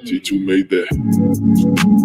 T2 made that.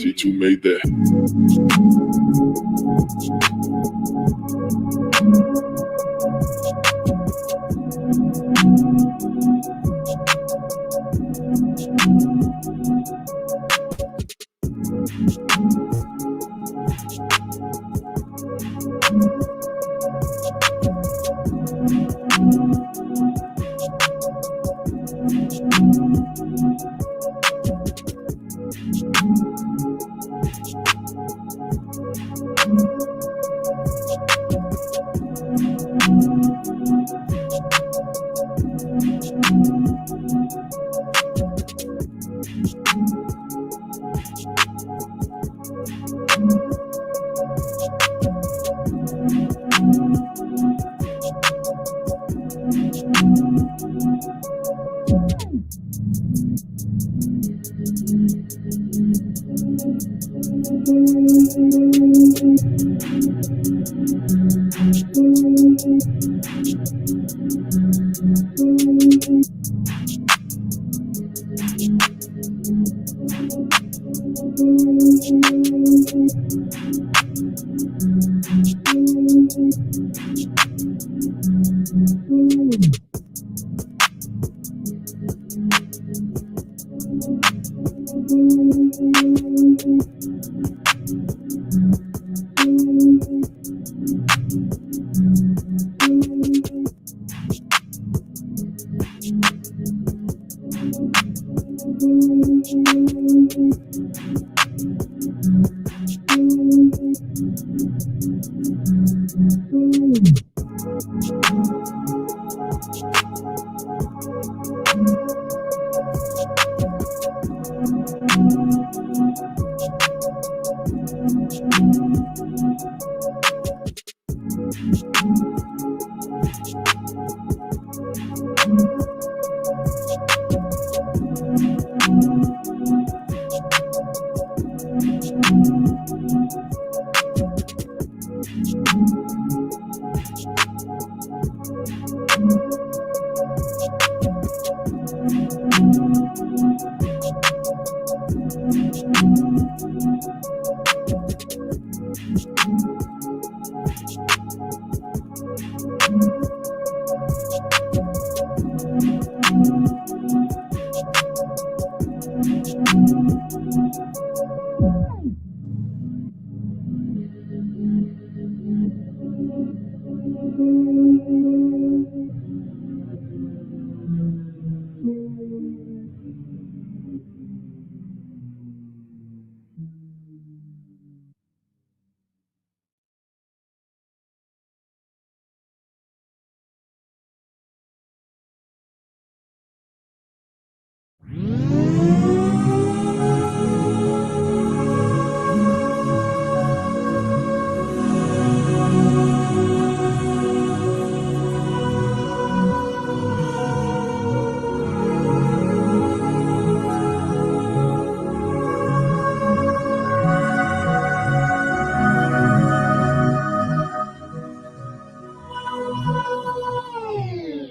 T2 made that.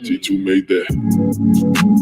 T2 made that.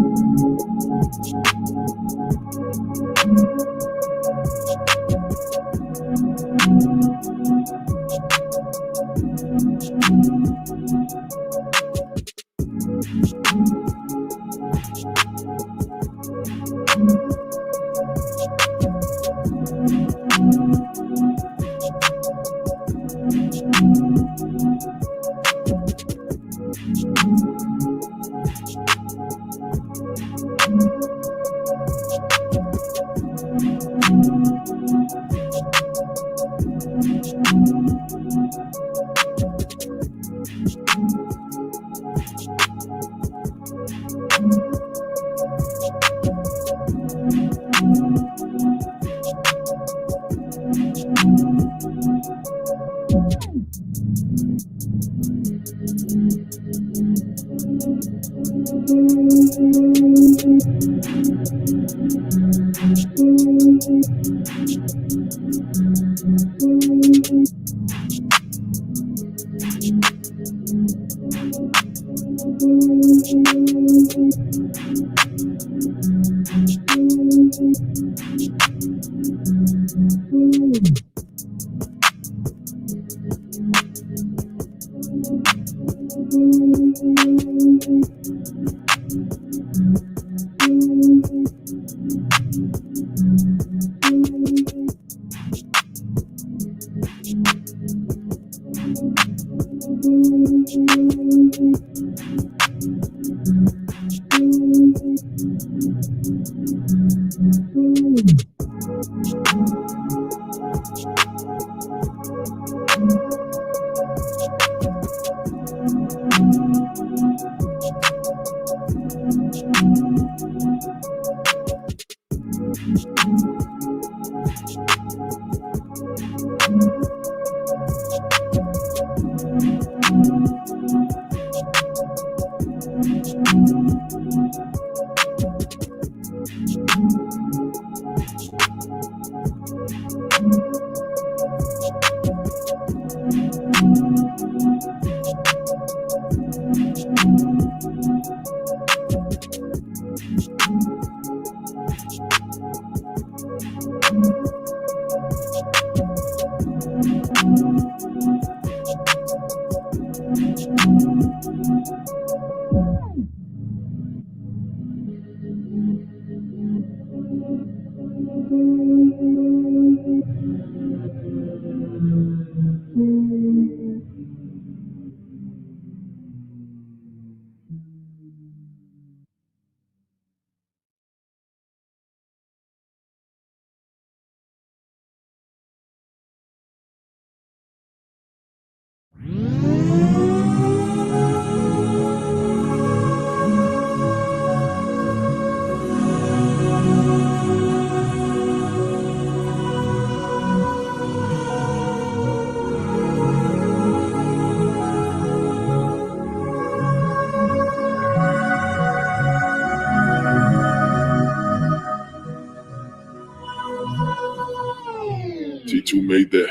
made that?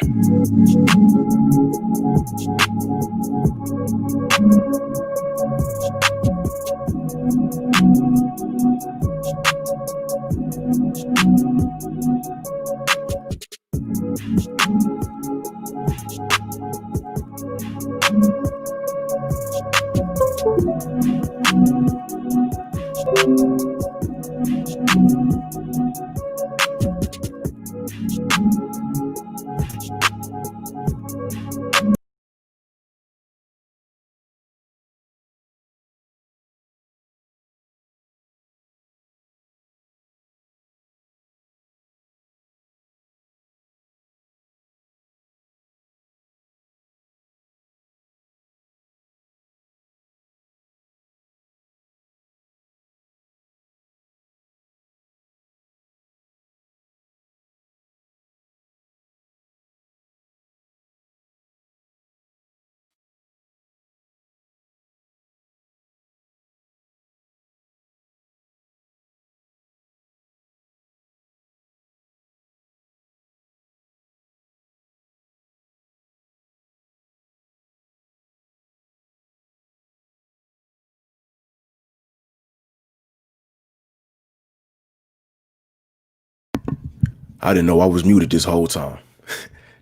I didn't know I was muted this whole time.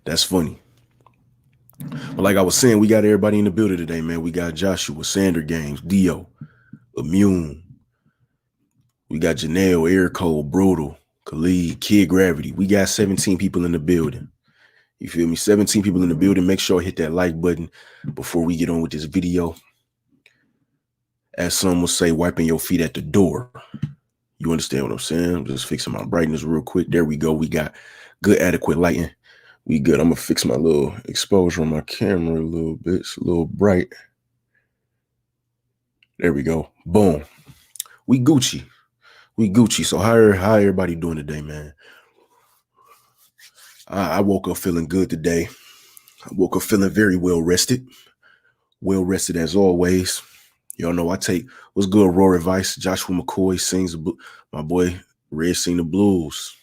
That's funny. But like I was saying, we got everybody in the building today, man. We got Joshua, Sander Games, Dio, Immune. We got Janelle, Air Code, Brutal, Khalid, Kid Gravity. We got 17 people in the building. You feel me? 17 people in the building. Make sure I hit that like button before we get on with this video. As some will say, wiping your feet at the door. You understand what I'm saying? I'm just fixing my brightness real quick. There we go. We got good, adequate lighting. We good. I'm going to fix my little exposure on my camera a little bit. It's a little bright. There we go. Boom. We Gucci. We Gucci. So how everybody doing today, man? I woke up feeling good today. I woke up feeling very well rested. Well rested as always. Y'all know I take what's good, raw advice. Joshua McCoy sings, my boy Red sing the blues.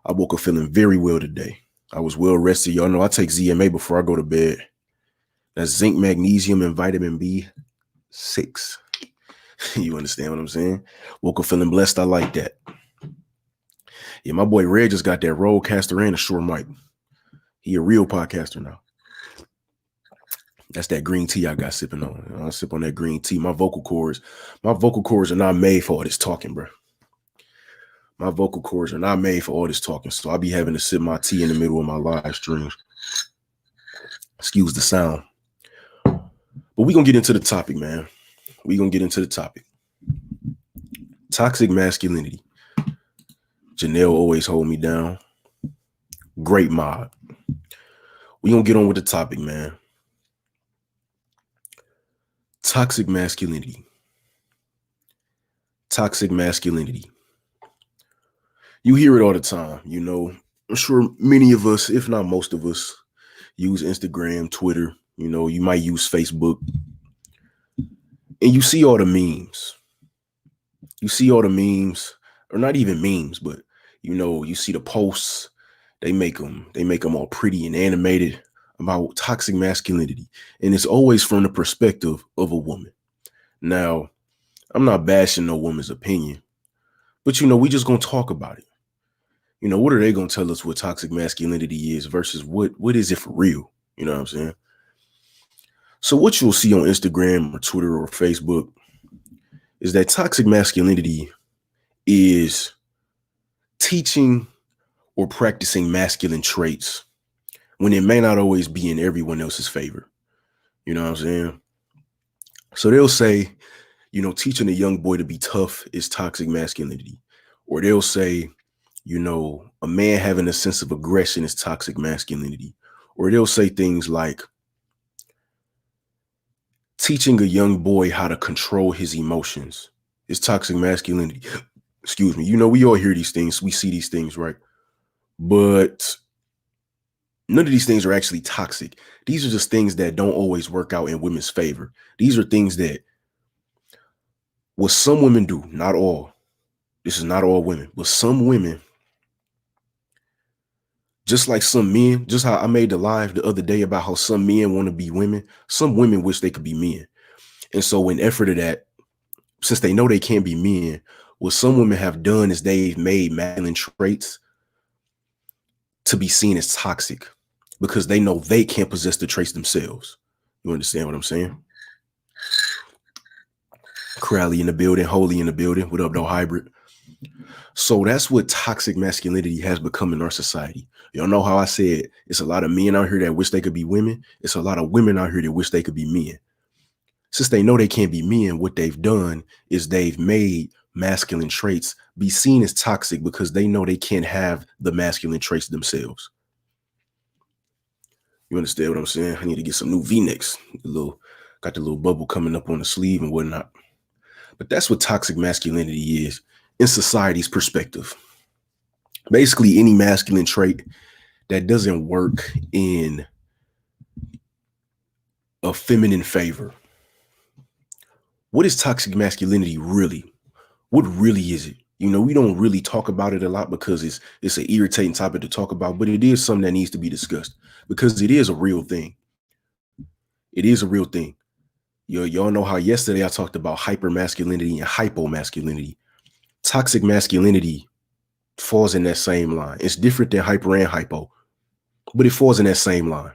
I woke up feeling very well today. I was well rested. Y'all know I take ZMA before I go to bed. That's zinc, magnesium, and vitamin B6. You understand what I'm saying? Woke up feeling blessed. I like that. Yeah, my boy Red just got that roadcaster and a Shure mic. He a real podcaster now. That's that green tea I got sipping on. I sip on that green tea. My vocal cords are not made for all this talking, bro. My vocal cords are not made for all this talking. So I'll be having to sip my tea in the middle of my live streams. Excuse the sound. But we're going to get into the topic, man. We're going to get into the topic. Toxic masculinity. Janelle always hold me down. Great mod. We're going to get on with the topic, man. Toxic masculinity. Toxic masculinity. You hear it all the time, you know. I'm sure many of us, if not most of us, use Instagram, Twitter. You know, you might use Facebook. And you see all the memes. You see all the memes, or not even memes, but, you know, you see the posts. They make them all pretty and animated about toxic masculinity. And it's always from the perspective of a woman. Now, I'm not bashing no woman's opinion, but, you know, we just going to talk about it. You know, what are they going to tell us what toxic masculinity is versus what is it for real? You know what I'm saying? So what you'll see on Instagram or Twitter or Facebook is that toxic masculinity is teaching or practicing masculine traits when it may not always be in everyone else's favor. You know what I'm saying? So they'll say, you know, teaching a young boy to be tough is toxic masculinity. Or they'll say, you know, a man having a sense of aggression is toxic masculinity. Or they'll say things like teaching a young boy how to control his emotions is toxic masculinity. Excuse me. You know, we all hear these things. We see these things, right? But none of these things are actually toxic. These are just things that don't always work out in women's favor. These are things that what some women do, not all. This is not all women, but some women Just like some men, just how I made the live the other day about how some men want to be women, some women wish they could be men. And so in effort of that, since they know they can't be men, what some women have done is they've made masculine traits to be seen as toxic because they know they can't possess the traits themselves. You understand what I'm saying? Crowley in the building, Holy in the building. What up, though, hybrid? So that's what toxic masculinity has become in our society. Y'all know how I said it's a lot of men out here that wish they could be women. It's a lot of women out here that wish they could be men. Since they know they can't be men, what they've done is they've made masculine traits be seen as toxic because they know they can't have the masculine traits themselves. You understand what I'm saying? I need to get some new V-necks. Got the little bubble coming up on the sleeve and whatnot. But that's what toxic masculinity is in society's perspective. Basically, any masculine trait that doesn't work in a feminine favor. What is toxic masculinity really? What really is it? You know, we don't really talk about it a lot because it's an irritating topic to talk about, but it is something that needs to be discussed because it is a real thing. It is a real thing. Y'all know how yesterday I talked about hypermasculinity and hypomasculinity. Toxic masculinity falls in that same line. It's different than hyper and hypo, but it falls in that same line.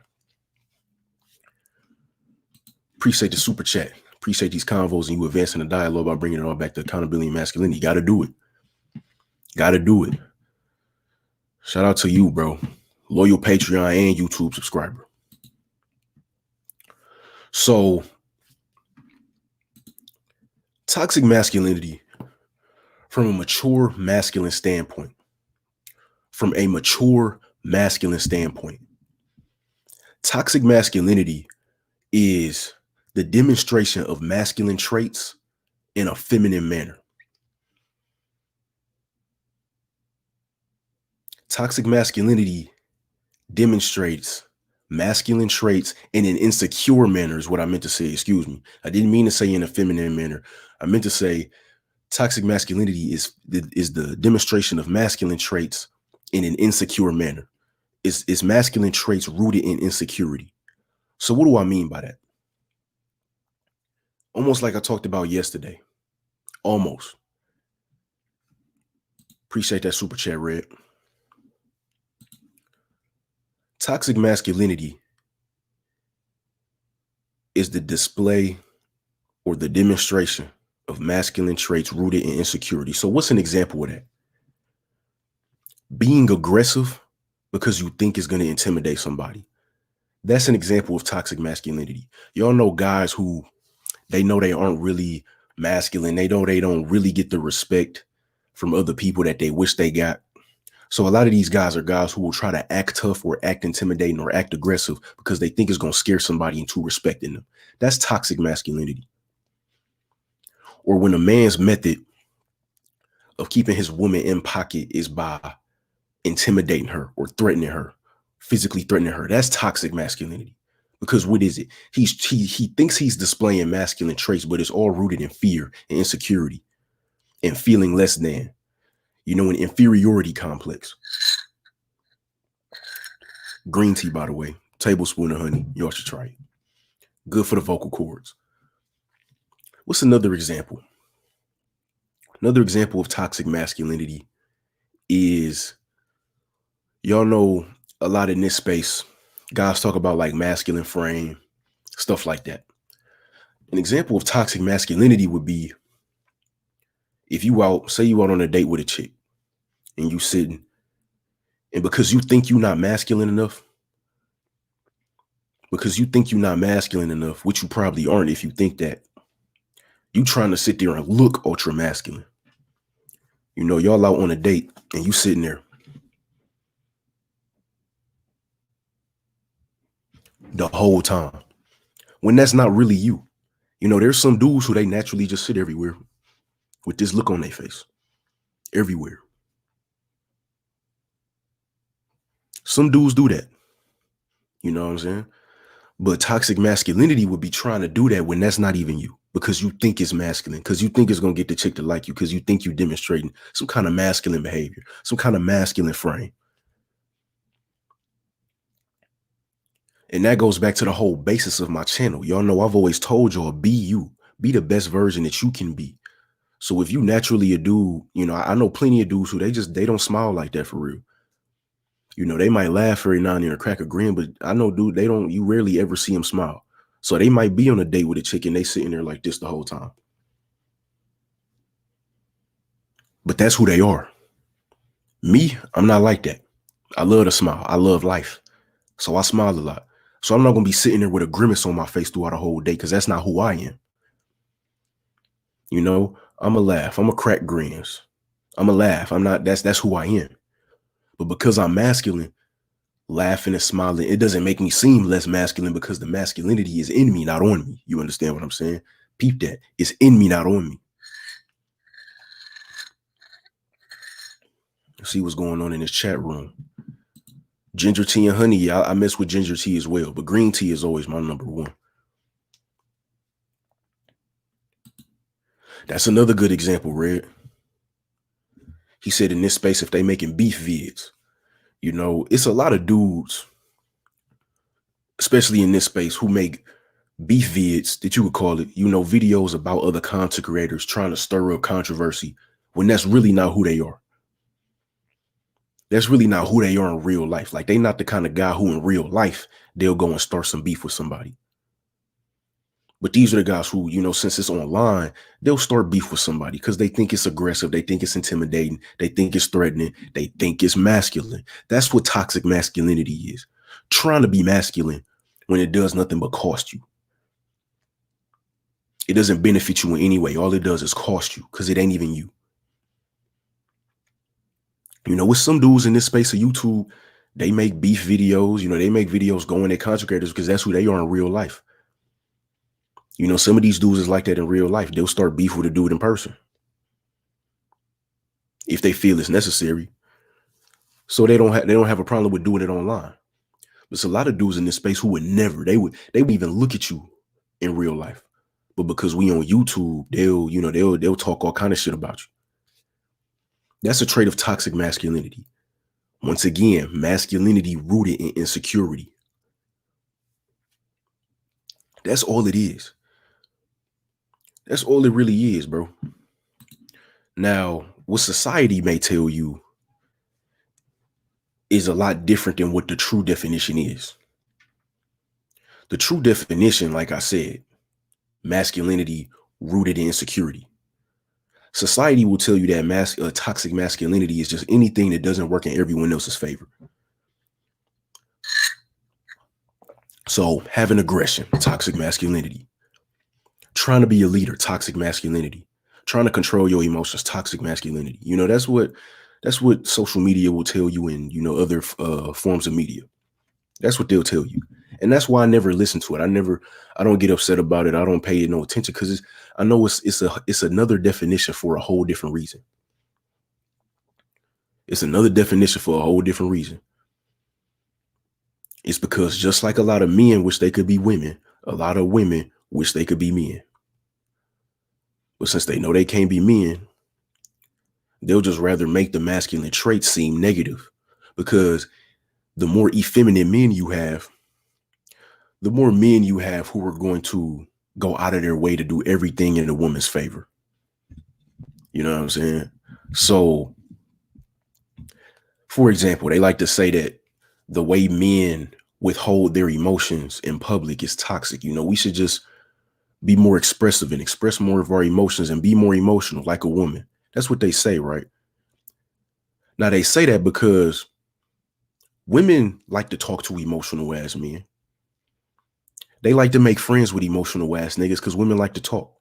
Appreciate the super chat. Appreciate these convos and you advancing the dialogue by bringing it all back to accountability and masculinity. Got to do it. Got to do it. Shout out to you, bro. Loyal Patreon and YouTube subscriber. So, toxic masculinity from a mature masculine standpoint. Toxic masculinity is the demonstration of masculine traits in a feminine manner. Toxic masculinity demonstrates masculine traits in an insecure manner is what I meant to say. Excuse me. I didn't mean to say in a feminine manner. I meant to say toxic masculinity is the demonstration of masculine traits in an insecure manner. It's masculine traits rooted in insecurity. So what do I mean by that? Almost like I talked about yesterday. Almost. Appreciate that super chat, Red. Toxic masculinity is the display or the demonstration of masculine traits rooted in insecurity. So what's an example of that? Being aggressive because you think it's going to intimidate somebody. That's an example of toxic masculinity. Y'all know guys who they know they aren't really masculine. They know they don't really get the respect from other people that they wish they got. So a lot of these guys are guys who will try to act tough or act intimidating or act aggressive because they think it's going to scare somebody into respecting them. That's toxic masculinity. Or when a man's method of keeping his woman in pocket is by intimidating her or threatening her, physically threatening her. That's toxic masculinity. Because what is it? He thinks he's displaying masculine traits, but it's all rooted in fear and insecurity and feeling less than. You know, an inferiority complex. Green tea, by the way, tablespoon of honey. Y'all should try it. Good for the vocal cords. What's another example? Another example of toxic masculinity is, y'all know a lot in this space, guys talk about like masculine frame, stuff like that. An example of toxic masculinity would be if you say you out on a date with a chick and you sitting, and because you think you're not masculine enough, which you probably aren't if you think that, you trying to sit there and look ultra masculine. You know, y'all out on a date and you sitting there the whole time when that's not really you. You know, there's some dudes who they naturally just sit everywhere with this look on their face. Everywhere. Some dudes do that. You know what I'm saying? But toxic masculinity would be trying to do that when that's not even you, because you think it's masculine, because you think it's going to get the chick to like you, because you think you're demonstrating some kind of masculine behavior, some kind of masculine frame. And that goes back to the whole basis of my channel. Y'all know I've always told y'all, be you. Be the best version that you can be. So if you naturally a dude, you know, I know plenty of dudes who they don't smile like that for real. You know, they might laugh every now and then or crack a grin, but I know, dude, you rarely ever see them smile. So they might be on a date with a chick and they sitting there like this the whole time. But that's who they are. Me, I'm not like that. I love to smile. I love life. So I smile a lot. So I'm not going to be sitting there with a grimace on my face throughout the whole day because that's not who I am. You know, I'm going to laugh. I'm going to crack grins. I'm going to laugh. That's who I am. But because I'm masculine, laughing and smiling, it doesn't make me seem less masculine because the masculinity is in me, not on me. You understand what I'm saying? Peep that. It's in me, not on me. Let's see what's going on in this chat room. Ginger tea and honey. I mess with ginger tea as well, but green tea is always my number one. That's another good example, Red. He said in this space, if they making beef vids, you know, it's a lot of dudes, especially in this space, who make beef vids, that you would call it, you know, videos about other content creators trying to stir up controversy when that's really not who they are. That's really not who they are in real life. Like, they not the kind of guy who in real life, they'll go and start some beef with somebody. But these are the guys who, you know, since it's online, they'll start beef with somebody because they think it's aggressive. They think it's intimidating. They think it's threatening. They think it's masculine. That's what toxic masculinity is. Trying to be masculine when it does nothing but cost you. It doesn't benefit you in any way. All it does is cost you because it ain't even you. You know, with some dudes in this space of YouTube, they make beef videos. You know, they make videos going at content creators because that's who they are in real life. You know, some of these dudes is like that in real life. They'll start beef with a dude in person if they feel it's necessary. So they don't have a problem with doing it online. There's a lot of dudes in this space who would never, they would even look at you in real life. But because we on YouTube, they'll talk all kind of shit about you. That's a trait of toxic masculinity. Once again, masculinity rooted in insecurity. That's all it is. That's all it really is, bro. Now, what society may tell you is a lot different than what the true definition is. The true definition, like I said, masculinity rooted in insecurity. Society will tell you that toxic masculinity is just anything that doesn't work in everyone else's favor. So having aggression, toxic masculinity. Trying to be a leader, toxic masculinity. Trying to control your emotions, toxic masculinity. You know, that's what social media will tell you, and, you know, other forms of media. That's what they'll tell you. And that's why I never listen to it. I don't get upset about it. I don't pay it no attention because I know it's another definition for a whole different reason. It's another definition for a whole different reason. It's because just like a lot of men wish they could be women, a lot of women wish they could be men. But since they know they can't be men, they'll just rather make the masculine traits seem negative, because the more effeminate men you have, the more men you have who are going to go out of their way to do everything in a woman's favor. You know what I'm saying? So, for example, they like to say that the way men withhold their emotions in public is toxic. You know, we should just be more expressive and express more of our emotions and be more emotional like a woman. That's what they say, right? Now, they say that because women like to talk to emotional ass men. They like to make friends with emotional ass niggas because women like to talk.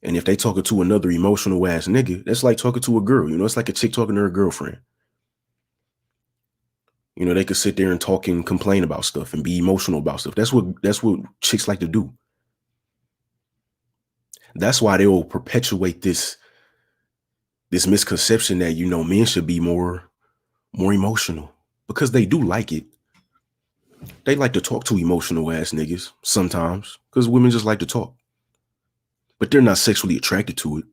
And if they talking to another emotional ass nigga, that's like talking to a girl. You know, it's like a chick talking to her girlfriend. You know, they could sit there and talk and complain about stuff and be emotional about stuff. That's what chicks like to do. That's why they will perpetuate this misconception that, you know, men should be more emotional, because they do like it. They like to talk to emotional ass niggas sometimes because women just like to talk. But they're not sexually attracted to it.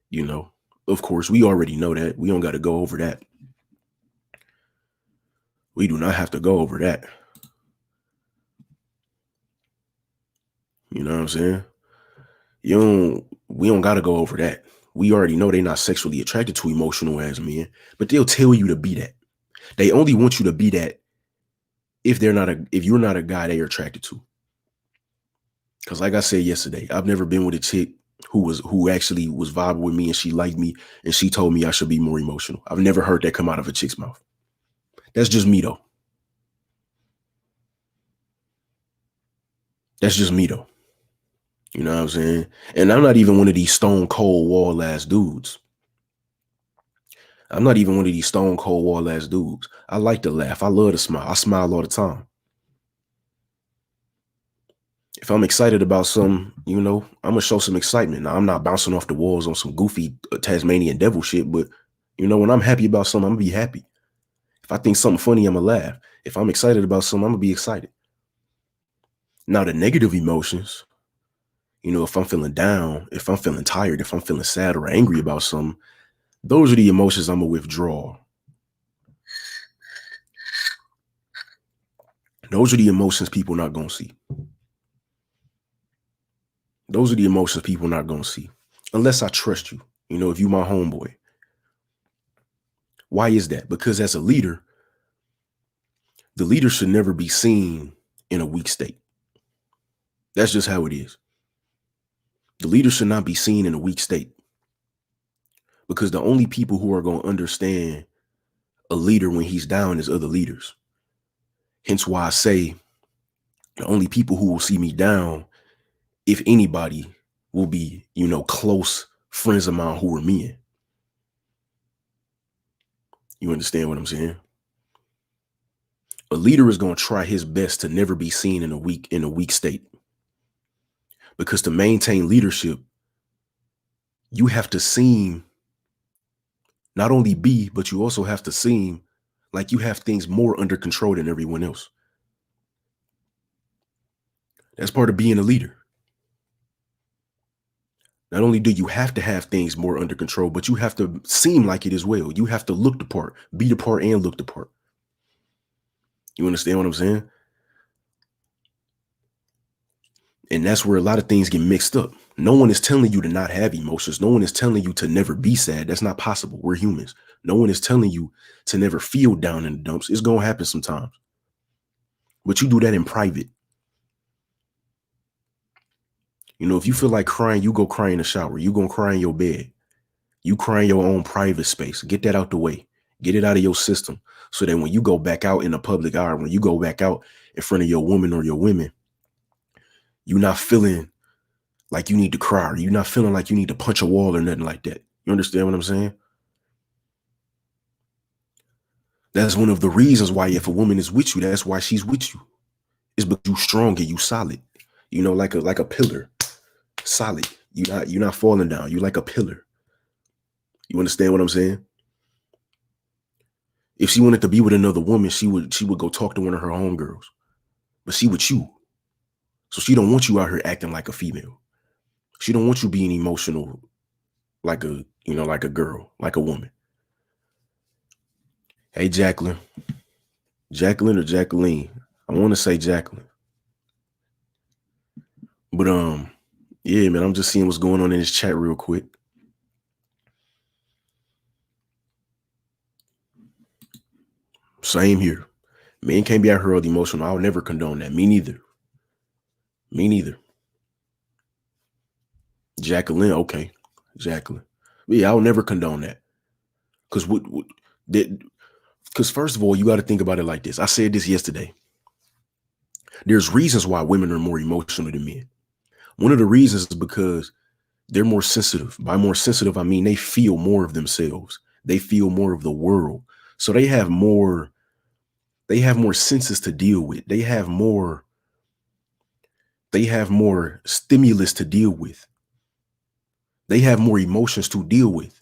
You know, of course, we already know that. We don't got to go over that. We do not have to go over that. You know what I'm saying? We don't gotta go over that. We already know they're not sexually attracted to emotional as men, but they'll tell you to be that. They only want you to be that if you're not a guy they are attracted to. Because like I said yesterday, I've never been with a chick who actually was vibing with me and she liked me and she told me I should be more emotional. I've never heard that come out of a chick's mouth. That's just me though. That's just me though. You know what I'm saying? And I'm not even one of these stone cold wall ass dudes. I'm not even one of these stone cold wall ass dudes. I like to laugh. I love to smile. I smile all the time. If I'm excited about something, I'm gonna show some excitement. Now, I'm not bouncing off the walls on some goofy Tasmanian devil shit, but when I'm happy about something, I'm gonna be happy. If I think something funny, I'm gonna laugh. If I'm excited about something, I'm gonna be excited. Now, the negative emotions, if I'm feeling down, if I'm feeling tired, if I'm feeling sad or angry about something, those are the emotions I'm gonna withdraw. Those are the emotions people not gonna see. Those are the emotions people not gonna see. Unless I trust you, if you my homeboy. Why is that? Because as a leader, the leader should never be seen in a weak state. That's just how it is. The leader should not be seen in a weak state. Because the only people who are going to understand a leader when he's down is other leaders. Hence why I say the only people who will see me down, if anybody, will be, close friends of mine who are men. You understand what I'm saying? A leader is going to try his best to never be seen in a weak state. Because to maintain leadership, you have to seem not only be, but you also have to seem like you have things more under control than everyone else. That's part of being a leader. Not only do you have to have things more under control, but you have to seem like it as well. You have to look the part, be the part, and look the part. You understand what I'm saying? And that's where a lot of things get mixed up. No one is telling you to not have emotions. No one is telling you to never be sad. That's not possible. We're humans. No one is telling you to never feel down in the dumps. It's going to happen sometimes. But you do that in private. If you feel like crying, you go cry in the shower. You going to cry in your bed. You cry in your own private space. Get that out the way. Get it out of your system so that when you go back out in the public eye, when you go back out in front of your woman or your women, you're not feeling like you need to cry. Or you're not feeling like you need to punch a wall or nothing like that. You understand what I'm saying? That's one of the reasons why if a woman is with you, that's why she's with you. It's because you strong and you solid. Like a pillar. Solid. You're not falling down. You're like a pillar. You understand what I'm saying? If she wanted to be with another woman, she would go talk to one of her homegirls. But she with you. So she don't want you out here acting like a female. She don't want you being emotional like a girl, like a woman. Hey, Jacqueline. Jacqueline or Jacqueline? I want to say Jacqueline. But yeah, man, I'm just seeing what's going on in this chat real quick. Same here. Men can't be out here all emotional. I'll never condone that. Me neither. Me neither. Jacqueline, okay. Jacqueline. But yeah, I'll never condone that. Because first of all, you got to think about it like this. I said this yesterday. There's reasons why women are more emotional than men. One of the reasons is because they're more sensitive. By more sensitive, I mean they feel more of themselves. They feel more of the world. So they have more senses to deal with. They have more stimulus to deal with. They have more emotions to deal with.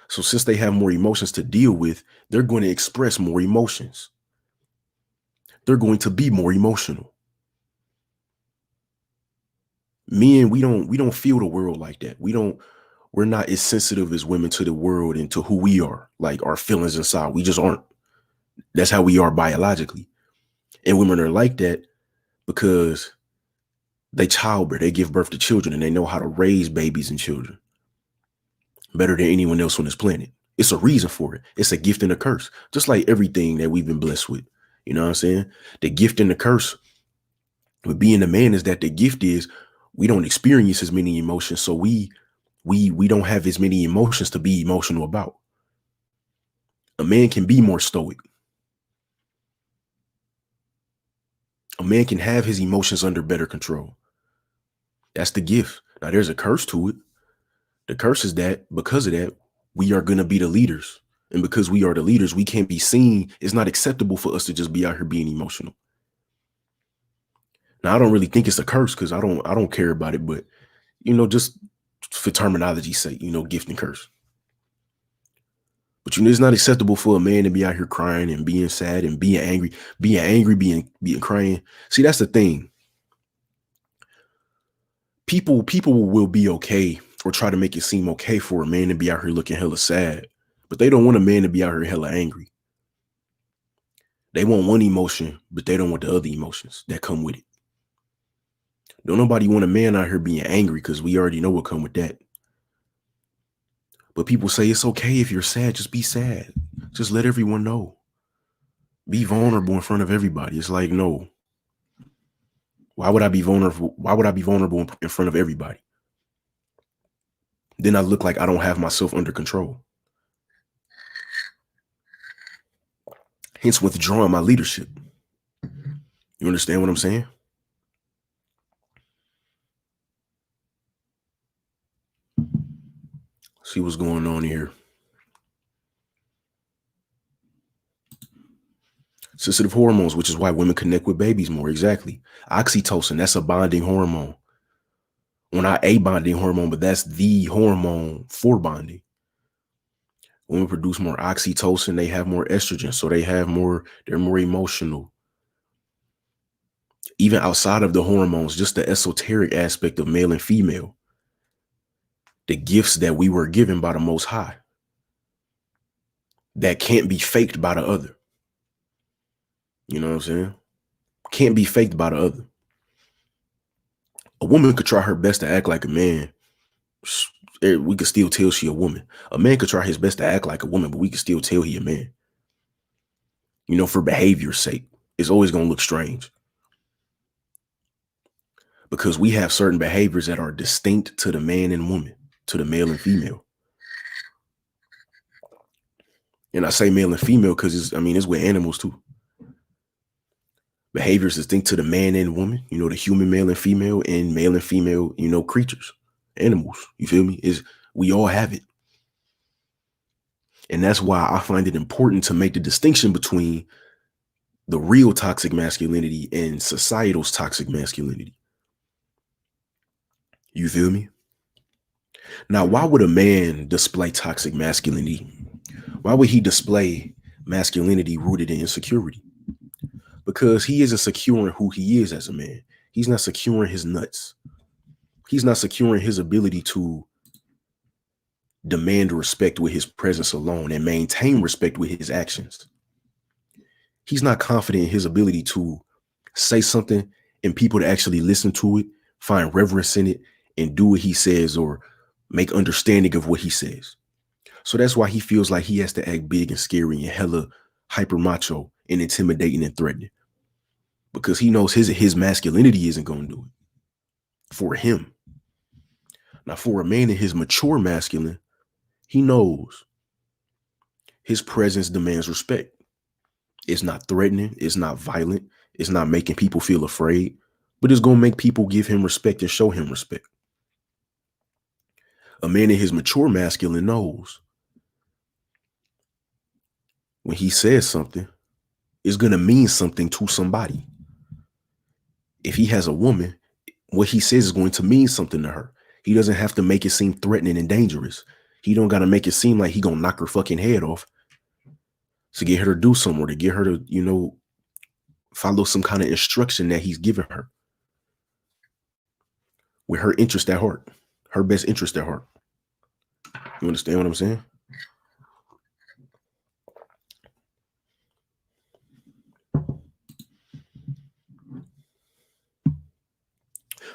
So since they have more emotions to deal with, they're going to express more emotions. They're going to be more emotional. Men, we don't feel the world like that. We're not as sensitive as women to the world and to who we are, like our feelings inside. We just aren't. That's how we are biologically. And women are like that because They childbear, they give birth to children, and they know how to raise babies and children better than anyone else on this planet. It's a reason for it. It's a gift and a curse, just like everything that we've been blessed with. You know what I'm saying? The gift and the curse with being a man is that the gift is we don't experience as many emotions, so we don't have as many emotions to be emotional about. A man can be more stoic. A man can have his emotions under better control. That's the gift. Now there's a curse to it. The curse is that because of that, we are going to be the leaders. And because we are the leaders, we can't be seen. It's not acceptable for us to just be out here being emotional. Now, I don't really think it's a curse because I don't care about it. But, just for terminology's sake, gift and curse. But, it's not acceptable for a man to be out here crying and being sad and being angry, being crying. See, that's the thing. People will be okay or try to make it seem okay for a man to be out here looking hella sad, but they don't want a man to be out here hella angry. They want one emotion, but they don't want the other emotions that come with it. Don't nobody want a man out here being angry because we already know what come with that. But people say it's okay if you're sad, just be sad. Just let everyone know. Be vulnerable in front of everybody. It's like, no. Why would I be vulnerable? Why would I be vulnerable in front of everybody? Then I look like I don't have myself under control. Hence withdrawing my leadership. You understand what I'm saying? See what's going on here. Sensitive hormones, which is why women connect with babies more. Exactly. Oxytocin, that's a bonding hormone. Well, not a bonding hormone, but that's the hormone for bonding. Women produce more oxytocin, they have more estrogen, so they're more emotional. Even outside of the hormones, just the esoteric aspect of male and female, the gifts that we were given by the Most High that can't be faked by the other. You know what I'm saying? Can't be faked by the other. A woman could try her best to act like a man. We could still tell she a woman. A man could try his best to act like a woman, but we could still tell he a man. For behavior's sake, it's always going to look strange. Because we have certain behaviors that are distinct to the man and woman, to the male and female. And I say male and female because it's with animals too. Behaviors distinct to the man and woman, the human male and female creatures, animals. You feel me? We all have it. And that's why I find it important to make the distinction between the real toxic masculinity and societal's toxic masculinity. You feel me? Now, why would a man display toxic masculinity? Why would he display masculinity rooted in insecurity? Because he isn't securing who he is as a man. He's not securing his nuts. He's not securing his ability to demand respect with his presence alone and maintain respect with his actions. He's not confident in his ability to say something and people to actually listen to it, find reverence in it, and do what he says or make understanding of what he says. So that's why he feels like he has to act big and scary and hella hyper macho and intimidating and threatening. Because he knows his masculinity isn't going to do it for him. Now, for a man in his mature masculine, he knows his presence demands respect. It's not threatening. It's not violent. It's not making people feel afraid, but it's going to make people give him respect and show him respect. A man in his mature masculine knows when he says something, it's going to mean something to somebody. If he has a woman, what he says is going to mean something to her. He doesn't have to make it seem threatening and dangerous. He don't got to make it seem like he going to knock her fucking head off to get her to do something or to get her to, follow some kind of instruction that he's giving her with her interest at heart, her best interest at heart. You understand what I'm saying?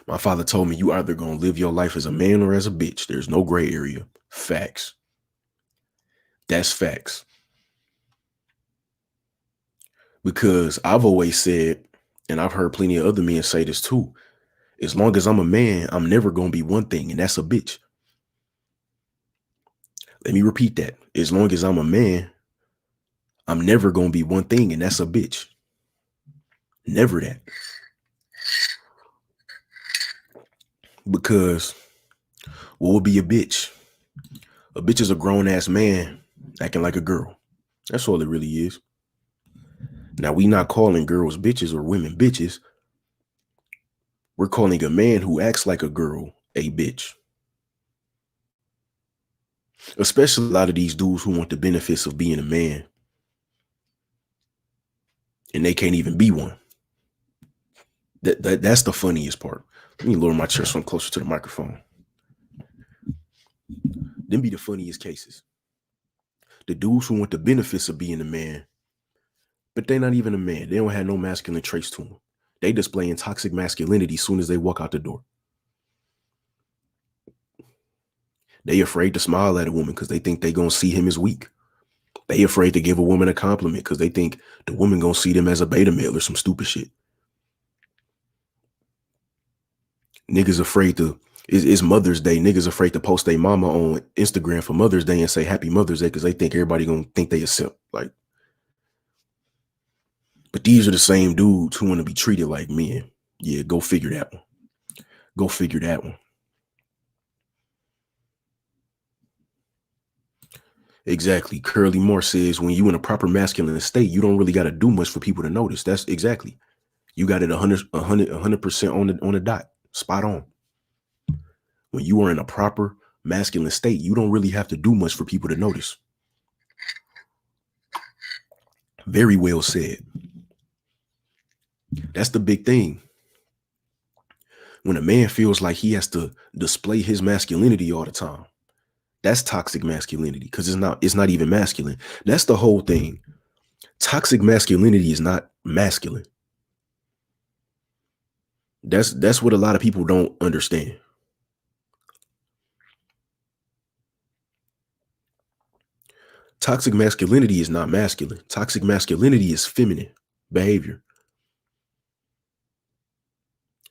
My father told me you either gonna live your life as a man or as a bitch. There's no gray area. Facts. That's facts. Because I've always said, and I've heard plenty of other men say this too, as long as I'm a man, I'm never gonna be one thing, and that's a bitch. Let me repeat that. As long as I'm a man, I'm never gonna be one thing, and that's a bitch. Never that. Because what would be a bitch? A bitch is a grown-ass man acting like a girl. That's all it really is. Now, we not calling girls bitches or women bitches. We're calling a man who acts like a girl a bitch. Especially a lot of these dudes who want the benefits of being a man. And they can't even be one. That's the funniest part. Let me lower my chair so I'm closer to the microphone. Them be the funniest cases. The dudes who want the benefits of being a man, but they're not even a man. They don't have no masculine traits to them. They displaying toxic masculinity as soon as they walk out the door. They afraid to smile at a woman because they think they gonna see him as weak. They afraid to give a woman a compliment because they think the woman gonna see them as a beta male or some stupid shit. Niggas afraid to, it's Mother's Day. Niggas afraid to post their mama on Instagram for Mother's Day and say Happy Mother's Day because they think everybody gonna think they accept. Like, but these are the same dudes who want to be treated like men. Yeah, go figure that one. Go figure that one. Exactly. Curly Moore says when you in a proper masculine state, you don't really got to do much for people to notice. That's exactly. You got it 100% on the dot. Spot on. When you are in a proper masculine state, you don't really have to do much for people to notice. Very well said. That's the big thing. When a man feels like he has to display his masculinity all the time, that's toxic masculinity because it's not even masculine. That's the whole thing. Toxic masculinity is not masculine. That's what a lot of people don't understand. Toxic masculinity is not masculine. Toxic masculinity is feminine behavior.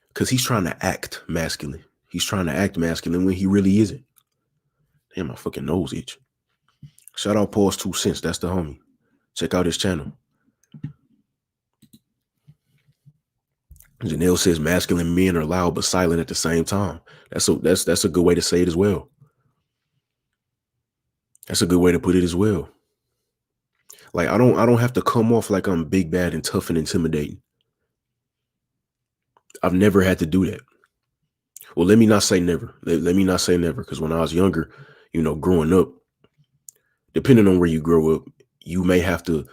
Because he's trying to act masculine. He's trying to act masculine when he really isn't. Damn, my fucking nose itch. Shout out Paul's 2 cents. That's the homie. Check out his channel. Janelle says masculine men are loud but silent at the same time. That's a good way to say it as well. That's a good way to put it as well. Like I don't have to come off like I'm big, bad, and tough and intimidating. I've never had to do that. Well, let me not say never. Let me not say never, because when I was younger, growing up, depending on where you grow up, you may have to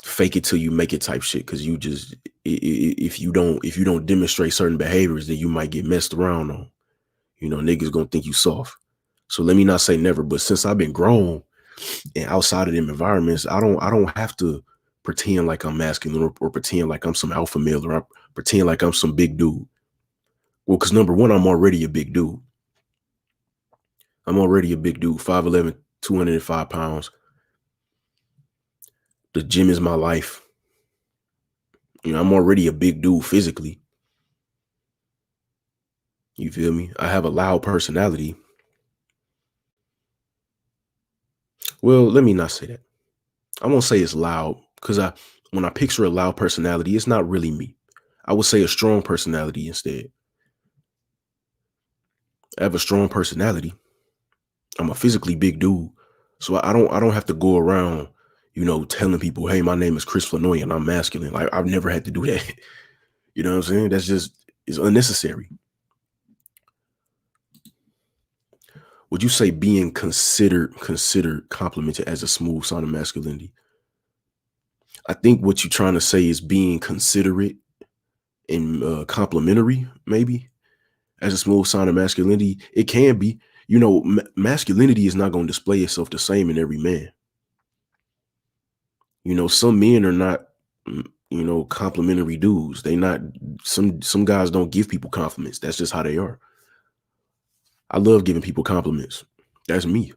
fake it till you make it type shit. Because you just if you don't demonstrate certain behaviors, then you might get messed around on. Niggas gonna think you soft. So let me not say never. But since I've been grown and outside of them environments, I don't have to pretend like I'm masculine or pretend like I'm some alpha male or I pretend like I'm some big dude. Well, because number one, I'm already a big dude. I'm already a big dude, 5'11", 205 pounds. The gym is my life. I'm already a big dude physically. You feel me? I have a loud personality. Well, let me not say that. I won't say it's loud because when I picture a loud personality, it's not really me. I would say a strong personality instead. I have a strong personality. I'm a physically big dude. So I don't have to go around, telling people, hey, my name is Chris Flonoury and I'm masculine. Like I've never had to do that. You know what I'm saying? That's just, it's unnecessary. Would you say being considered complimented as a smooth sign of masculinity? I think what you're trying to say is being considerate and complimentary, maybe, as a smooth sign of masculinity. It can be. Masculinity is not going to display itself the same in every man. Some men are not, complimentary dudes. They not some guys don't give people compliments. That's just how they are. I love giving people compliments. That's me.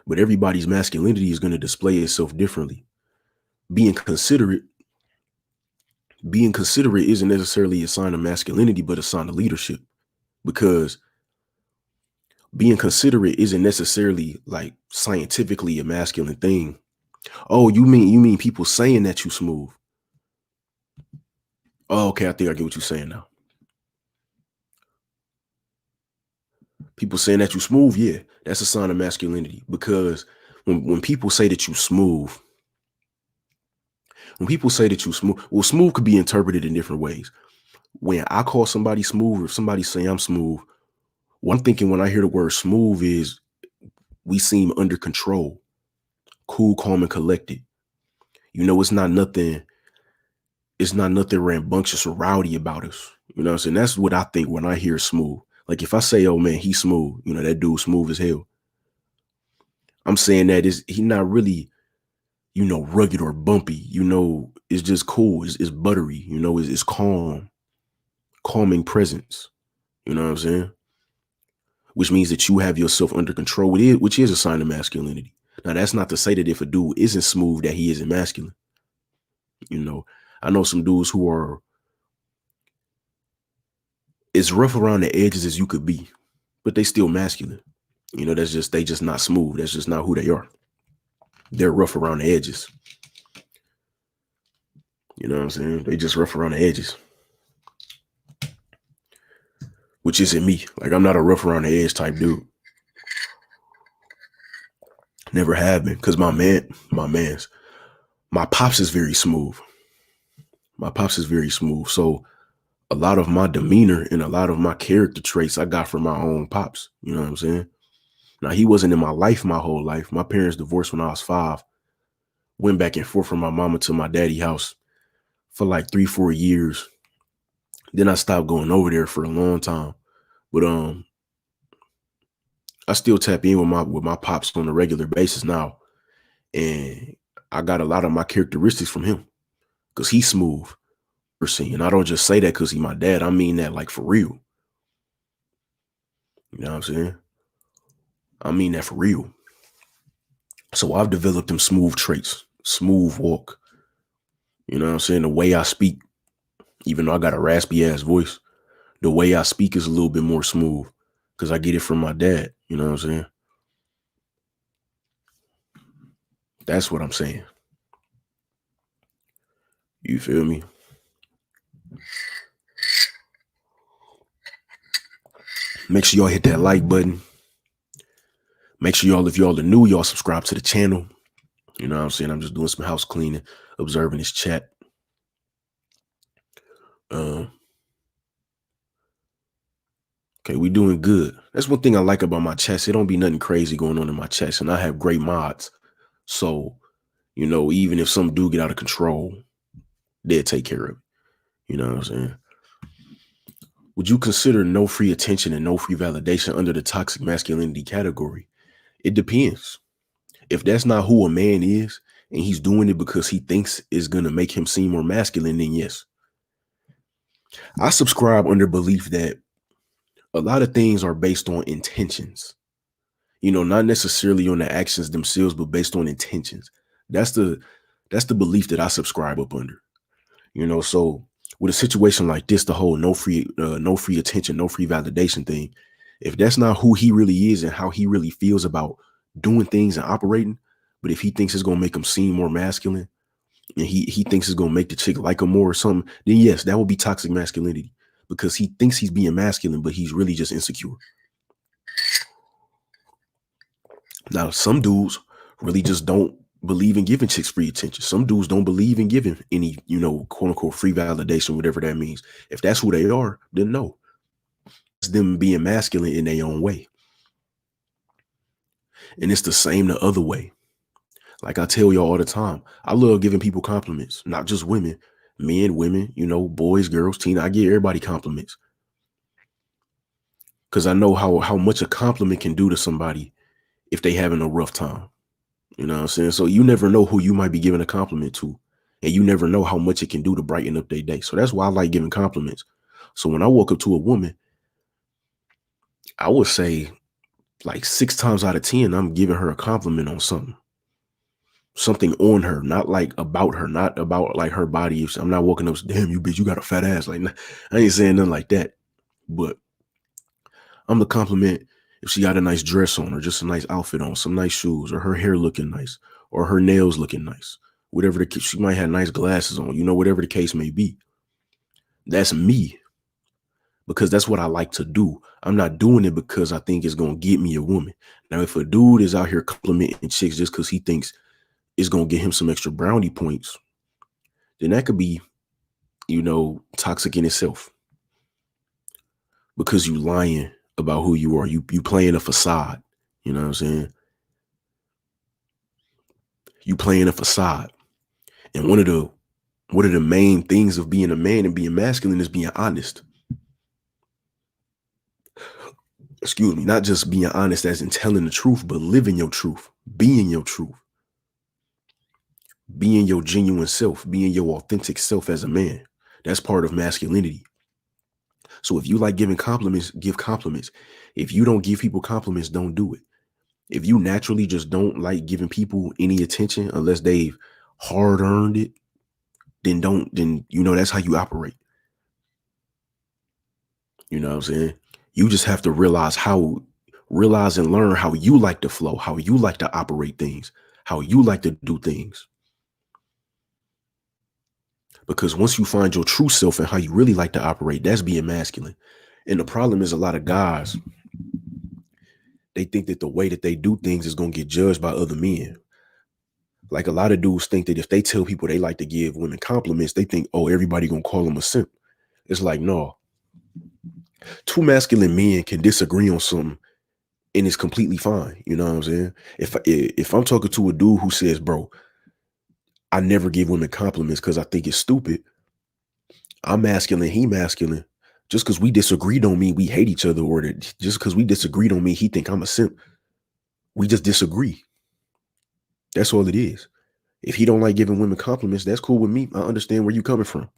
But everybody's masculinity is going to display itself differently. Being considerate isn't necessarily a sign of masculinity, but a sign of leadership. Because being considerate isn't necessarily like scientifically a masculine thing. Oh, you mean people saying that you smooth? Oh, okay, I think I get what you're saying now. People saying that you smooth, yeah, that's a sign of masculinity. Because when people say that you smooth, well, smooth could be interpreted in different ways. When I call somebody smooth, or if somebody say I'm smooth, what I'm thinking when I hear the word smooth is we seem under control, cool, calm, and collected. It's not nothing rambunctious or rowdy about us. You know what I'm saying? That's what I think when I hear smooth. Like if I say, oh man, he's smooth, that dude smooth as hell. I'm saying that he's not really, rugged or bumpy. It's just cool. It's buttery. It's calming presence. You know what I'm saying? Which means that you have yourself under control, which is a sign of masculinity. Now, that's not to say that if a dude isn't smooth, that he isn't masculine. I know some dudes who are as rough around the edges as you could be, but they still masculine. They just not smooth. That's just not who they are. They're rough around the edges. You know what I'm saying? They just rough around the edges. Which isn't me. Like, I'm not a rough around the edge type dude. Never have been. Because my pops is very smooth. So a lot of my demeanor and a lot of my character traits I got from my own pops. You know what I'm saying? Now, he wasn't in my life my whole life. My parents divorced when I was 5. Went back and forth from my mama to my daddy's house for like 3-4 years. Then I stopped going over there for a long time. But I still tap in with my pops on a regular basis now. And I got a lot of my characteristics from him because he's smooth. And I don't just say that because he's my dad. I mean that like for real. You know what I'm saying? I mean that for real. So I've developed them smooth traits, smooth walk. You know what I'm saying? The way I speak, even though I got a raspy ass voice, the way I speak is a little bit more smooth because I get it from my dad. You know what I'm saying? That's what I'm saying. You feel me? Make sure y'all hit that like button. Make sure y'all, if y'all are new, y'all subscribe to the channel. You know what I'm saying? I'm just doing some house cleaning, observing this chat. Okay, we doing good. That's one thing I like about my chats. It don't be nothing crazy going on in my chats, and I have great mods. So, even if some do get out of control, they'll take care of it. You know what I'm saying? Would you consider no free attention and no free validation under the toxic masculinity category? It depends. If that's not who a man is, and he's doing it because he thinks it's going to make him seem more masculine, then yes. I subscribe under belief that a lot of things are based on intentions, not necessarily on the actions themselves, but based on intentions. That's the belief that I subscribe up under, so with a situation like this, the whole no free attention, no free validation thing, if that's not who he really is and how he really feels about doing things and operating, but if he thinks it's going to make him seem more masculine and he thinks it's going to make the chick like him more or something, then yes, that would be toxic masculinity because he thinks he's being masculine, but he's really just insecure. Now, some dudes really just don't believe in giving chicks free attention. Some dudes don't believe in giving any, quote unquote, free validation, whatever that means. If that's who they are, then no. It's them being masculine in their own way. And it's the same the other way. Like I tell y'all all the time, I love giving people compliments, not just women, men, women, boys, girls, teen. I give everybody compliments. Because I know how much a compliment can do to somebody if they having a rough time. You know what I'm saying? So you never know who you might be giving a compliment to. And you never know how much it can do to brighten up their day. So that's why I like giving compliments. So when I walk up to a woman, I would say like 6 times out of 10, I'm giving her a compliment on something on her, not like about her, not about like her body. I'm not walking up, damn you bitch, you got a fat ass. Like, I ain't saying nothing like that. But I'm the compliment if she got a nice dress on or just a nice outfit on, some nice shoes, or her hair looking nice, or her nails looking nice. Whatever the case, she might have nice glasses on, whatever the case may be. That's me, because that's what I like to do. I'm not doing it because I think it's going to get me a woman. Now, if a dude is out here complimenting chicks just because he thinks it's going to get him some extra brownie points, then that could be, toxic in itself, because you lying about who you are. You playing a facade. You know what I'm saying? You playing a facade. And one of the main things of being a man and being masculine is being honest. Excuse me, not just being honest as in telling the truth, but living your truth, being your truth, being your genuine self, being your authentic self as a man. That's part of masculinity. So if you like giving compliments, give compliments. If you don't give people compliments, don't do it. If you naturally just don't like giving people any attention unless they've hard earned it, then that's how you operate. You know what I'm saying? You just have to realize and learn how you like to flow, how you like to operate things, how you like to do things. Because once you find your true self and how you really like to operate, that's being masculine. And the problem is a lot of guys, they think that the way that they do things is going to get judged by other men. Like a lot of dudes think that if they tell people they like to give women compliments, they think, oh, everybody going to call them a simp. It's like, no. Two masculine men can disagree on something and it's completely fine. You know what I'm saying? If I'm talking to a dude who says, bro, I never give women compliments because I think it's stupid. I'm masculine, he masculine. Just because we disagree don't mean we hate each other, or that just because we disagree don't mean he think I'm a simp. We just disagree. That's all it is. If he don't like giving women compliments, that's cool with me. I understand where you coming from.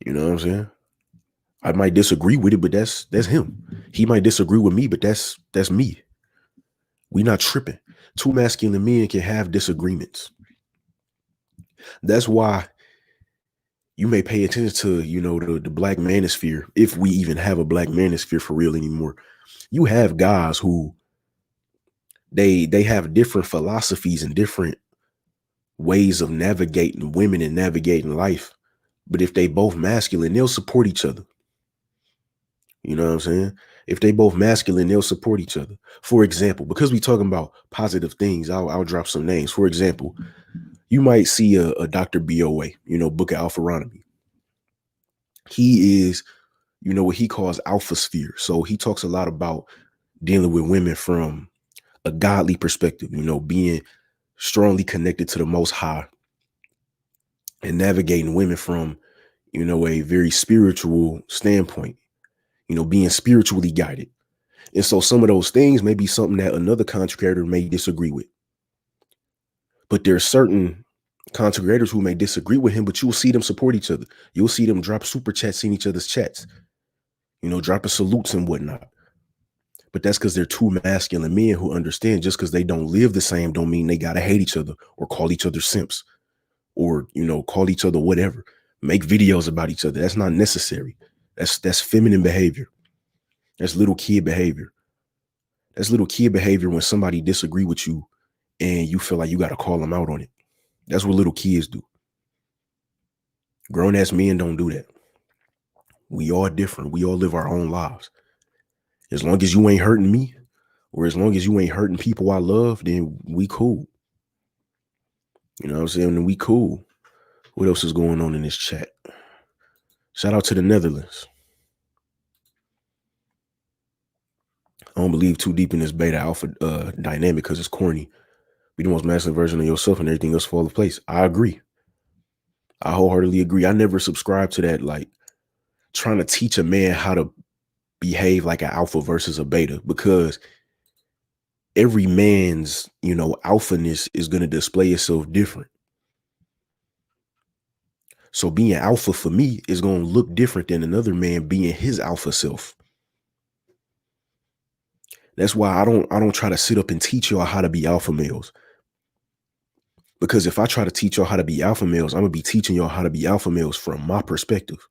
You know what I'm saying? I might disagree with it, but that's him. He might disagree with me, but that's me. We not tripping. Two masculine men can have disagreements. That's why you may pay attention to, the black manosphere, if we even have a black manosphere for real anymore. You have guys who they have different philosophies and different ways of navigating women and navigating life. But if they both masculine, they'll support each other. You know what I'm saying? If they both masculine, they'll support each other. For example, because we talking about positive things, I'll drop some names. For example, you might see a Dr. BOA, Book of Alpharonomy. He is, what he calls alpha sphere. So he talks a lot about dealing with women from a godly perspective, being strongly connected to the Most High and navigating women from, a very spiritual standpoint, being spiritually guided. And so some of those things may be something that another content creator may disagree with. But there are certain content creators who may disagree with him, but you'll see them support each other. You'll see them drop super chats in each other's chats, dropping salutes and whatnot. But that's because they're two masculine men who understand just because they don't live the same don't mean they got to hate each other or call each other simps or, call each other whatever. Make videos about each other. That's not necessary. That's feminine behavior. That's little kid behavior. That's little kid behavior when somebody disagree with you and you feel like you got to call them out on it. That's what little kids do. Grown ass men don't do that. We all different. We all live our own lives. As long as you ain't hurting me, or as long as you ain't hurting people I love, then we cool. You know what I'm saying? Then we cool. What else is going on in this chat? Shout out to the Netherlands. I don't believe too deep in this beta alpha dynamic because it's corny. Be the most masculine version of yourself and everything else fall into place. I agree. I wholeheartedly agree. I never subscribe to that, like trying to teach a man how to behave like an alpha versus a beta, because every man's, alphaness is going to display itself different. So being alpha for me is going to look different than another man being his alpha self. That's why I don't try to sit up and teach y'all how to be alpha males. Because if I try to teach y'all how to be alpha males, I'm going to be teaching y'all how to be alpha males from my perspective.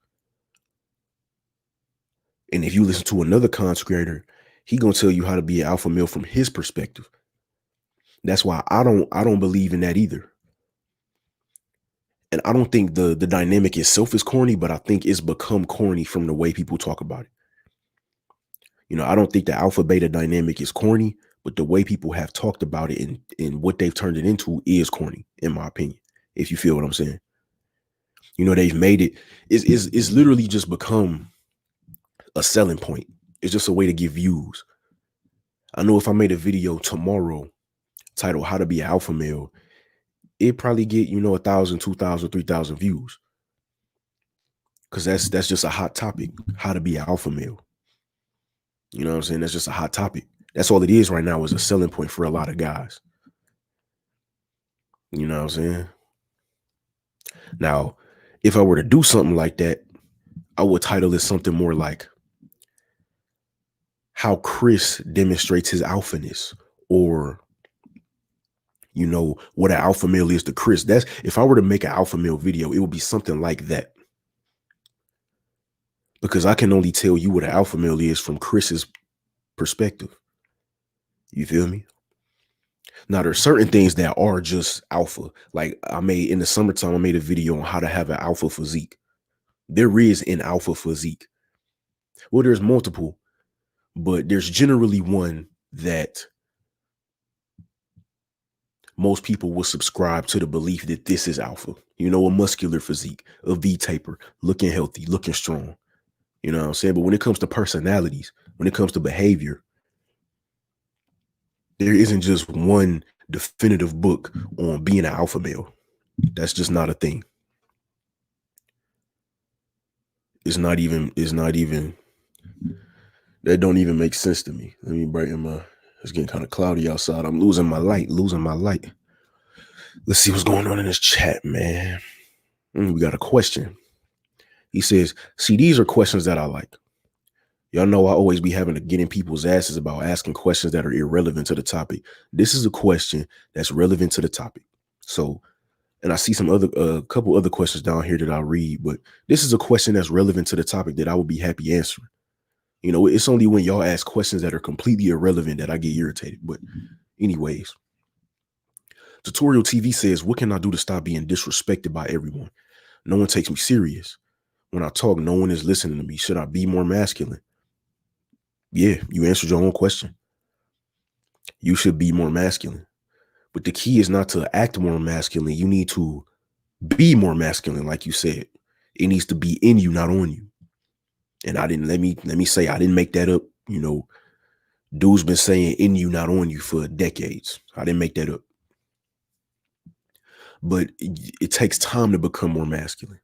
And if you listen to another content creator, he going to tell you how to be an alpha male from his perspective. That's why I don't believe in that either. And I don't think the dynamic itself is corny, but I think it's become corny from the way people talk about it. I don't think the alpha beta dynamic is corny, but the way people have talked about it and what they've turned it into is corny, in my opinion, if you feel what I'm saying. They've made it's literally just become a selling point. It's just a way to get views. I know if I made a video tomorrow titled How to Be an Alpha Male, it'd probably get, 1,000, 2,000, 3,000 views. Because that's just a hot topic, how to be an alpha male. You know what I'm saying? That's just a hot topic. That's all it is right now, is a selling point for a lot of guys. You know what I'm saying? Now, if I were to do something like that, I would title it something more like how Chris demonstrates his alphaness, or, what an alpha male is to Chris. That's, if I were to make an alpha male video, it would be something like that. Because I can only tell you what an alpha male is from Chris's perspective. You feel me? Now, there's certain things that are just alpha. Like in the summertime, I made a video on how to have an alpha physique. There is an alpha physique. Well, there's multiple, but there's generally one that most people will subscribe to the belief that this is alpha. A muscular physique, a V-taper, looking healthy, looking strong. You know what I'm saying? But when it comes to personalities, when it comes to behavior, there isn't just one definitive book on being an alpha male. That's just not a thing. It's not even, that don't even make sense to me. Let me brighten it's getting kind of cloudy outside. I'm losing my light. Let's see what's going on in this chat, man. We got a question. He says, see, these are questions that I like. Y'all know I always be having to get in people's asses about asking questions that are irrelevant to the topic. This is a question that's relevant to the topic. So, and I see some other, couple other questions down here that I'll read, but this is a question that's relevant to the topic that I would be happy answering. It's only when y'all ask questions that are completely irrelevant that I get irritated. But anyways, Tutorial TV says, what can I do to stop being disrespected by everyone? No one takes me serious. When I talk, no one is listening to me. Should I be more masculine? Yeah, you answered your own question. You should be more masculine. But the key is not to act more masculine. You need to be more masculine, like you said. It needs to be in you, not on you. And let me say, I didn't make that up. Dude's been saying in you, not on you for decades. I didn't make that up. But it takes time to become more masculine.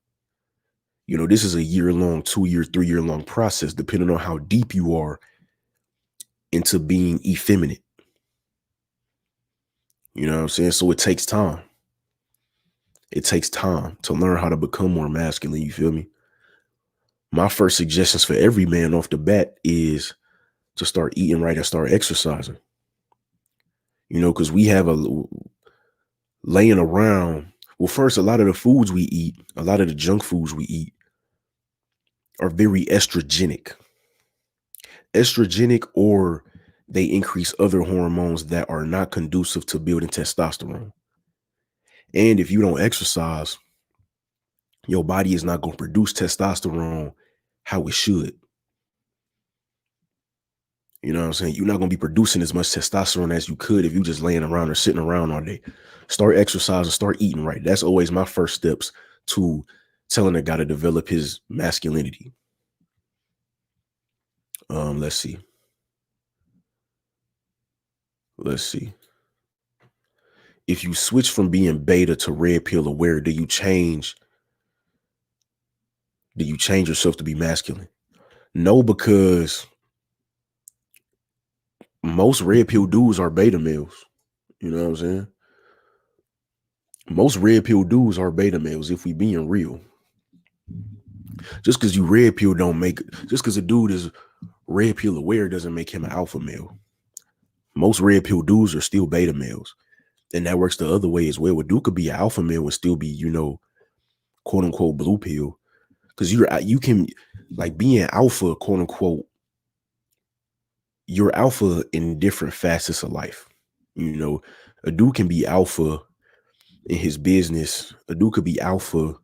This is a year-long, 2-year, 3-year-long process, depending on how deep you are into being effeminate. You know what I'm saying? So it takes time. It takes time to learn how to become more masculine. You feel me? My first suggestions for every man off the bat is to start eating right and start exercising. Because we have laying around. Well, first, a lot of the foods we eat, a lot of the junk foods we eat are very estrogenic. Or they increase other hormones that are not conducive to building testosterone. And if you don't exercise, your body is not going to produce testosterone how it should. You know what I'm saying? You're not going to be producing as much testosterone as you could if you just laying around or sitting around all day. Start exercising, start eating right. That's always my first steps to telling a guy to develop his masculinity. Let's see. If you switch from being beta to red pill aware, do you change yourself to be masculine? No, because most red pill dudes are beta males. You know what I'm saying? Most red pill dudes are beta males, if we being real. Just because you red pill don't make, just because a dude is red pill aware doesn't make him an alpha male. Most red pill dudes are still beta males. And that works the other way as well. A dude could be an alpha male and still be, quote unquote blue pill. Because you can, like, being alpha, quote unquote, you're alpha in different facets of life. A dude can be alpha in his business. A dude could be alpha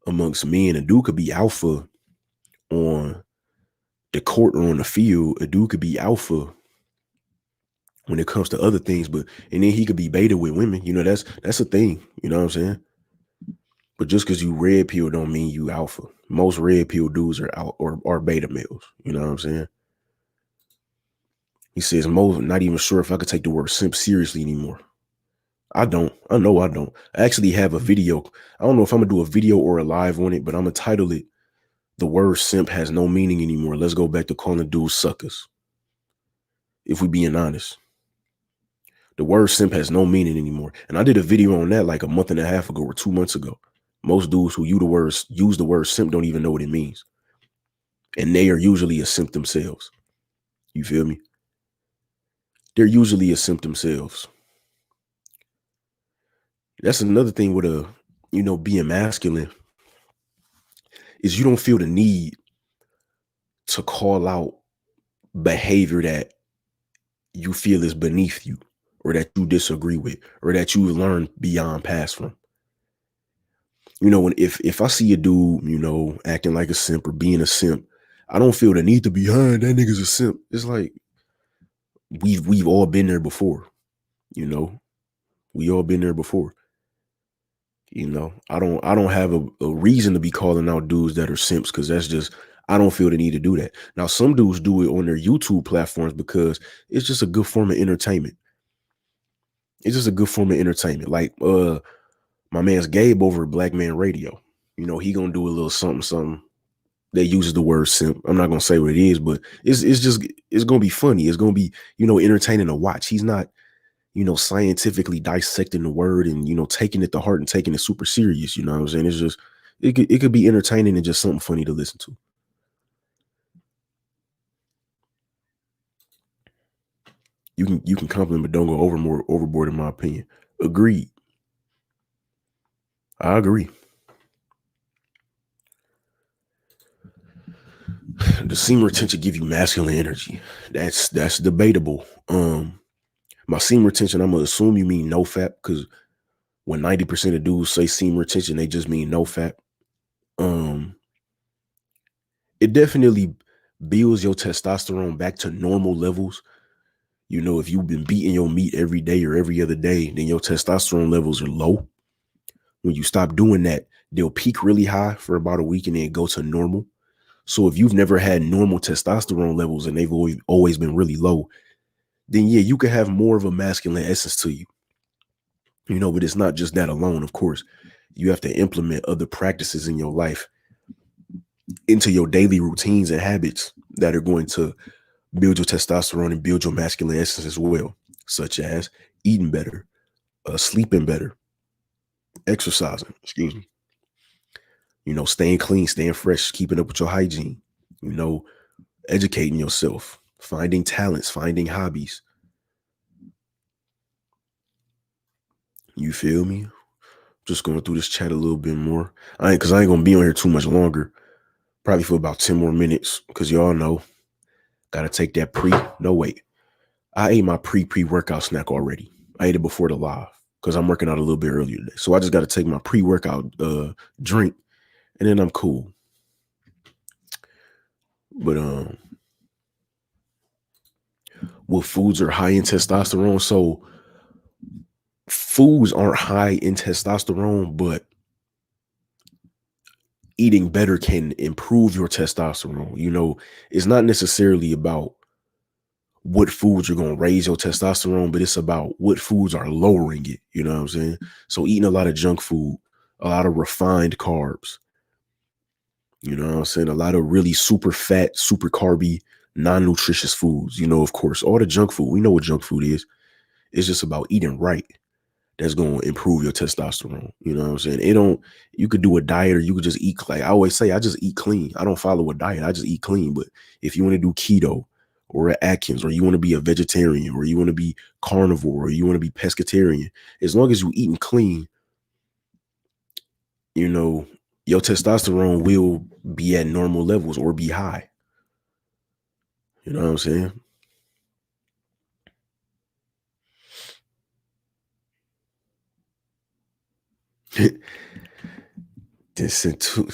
amongst men. A dude could be alpha on the court or on the field. A dude could be alpha when it comes to other things, and then he could be beta with women. That's a thing. You know what I'm saying? But just because you red pill don't mean you alpha. Most red pill dudes are out or beta males. You know what I'm saying? He says, Mo, not even sure if I could take the word simp seriously anymore. I don't. I know I don't. I actually have a video. I don't know if I'm going to do a video or a live on it, but I'm going to title it, "The Word Simp Has No Meaning Anymore. Let's go back to calling dudes suckers." If we being honest. The word simp has no meaning anymore. And I did a video on that like a month and a half ago or 2 months ago. Most dudes who use the word simp don't even know what it means. And they are usually a simp themselves. You feel me? They're usually a simp themselves. That's another thing with being masculine, is you don't feel the need to call out behavior that you feel is beneath you, or that you disagree with, or that you learn beyond past from. If I see a dude, acting like a simp or being a simp, I don't feel the need to be, that nigga's a simp. It's like we've all been there before. We all been there before. I don't have a reason to be calling out dudes that are simps, because that's just, I don't feel the need to do that. Now, some dudes do it on their YouTube platforms because it's just a good form of entertainment. It's just a good form of entertainment. Like my man's Gabe over at Black Man Radio. He gonna do a little something that uses the word simp. I'm not gonna say what it is, but it's gonna be funny. It's gonna be, entertaining to watch. He's not, scientifically dissecting the word and, taking it to heart and taking it super serious. You know what I'm saying? It's just, it could be entertaining and just something funny to listen to. You can compliment, but don't go overboard, in my opinion. Agreed. I agree. Does semen retention give you masculine energy? That's debatable. My semen retention, I'm gonna assume you mean no fap, because when 90% of dudes say semen retention, they just mean no fap. It definitely builds your testosterone back to normal levels. If you've been beating your meat every day or every other day, then your testosterone levels are low. When you stop doing that, they'll peak really high for about a week and then go to normal. So if you've never had normal testosterone levels and they've always been really low, then yeah, you could have more of a masculine essence to you. But it's not just that alone. Of course, you have to implement other practices in your life into your daily routines and habits that are going to build your testosterone and build your masculine essence as well, such as eating better, sleeping better, exercising, excuse me, staying clean, staying fresh, keeping up with your hygiene, educating yourself, finding talents, finding hobbies. You feel me? Just going through this chat a little bit more. Because I ain't going to be on here too much longer. Probably for about 10 more minutes, because y'all know, got to take that no, wait. I ate my pre-workout snack already. I ate it before the live because I'm working out a little bit earlier today. So I just got to take my pre-workout drink, and then I'm cool. But what foods are high in testosterone? So foods aren't high in testosterone, but eating better can improve your testosterone. It's not necessarily about what foods are going to raise your testosterone, but it's about what foods are lowering it. You know what I'm saying? So eating a lot of junk food, a lot of refined carbs, you know what I'm saying? A lot of really super fat, super carby, non-nutritious foods. Of course, all the junk food. We know what junk food is. It's just about eating right. That's going to improve your testosterone. You know what I'm saying? You could do a diet or you could just eat. Like I always say, I just eat clean. I don't follow a diet. I just eat clean. But if you want to do keto or Atkins, or you want to be a vegetarian, or you want to be carnivore, or you want to be pescatarian, as long as you eating clean, your testosterone will be at normal levels or be high. You know what I'm saying? Densetsu.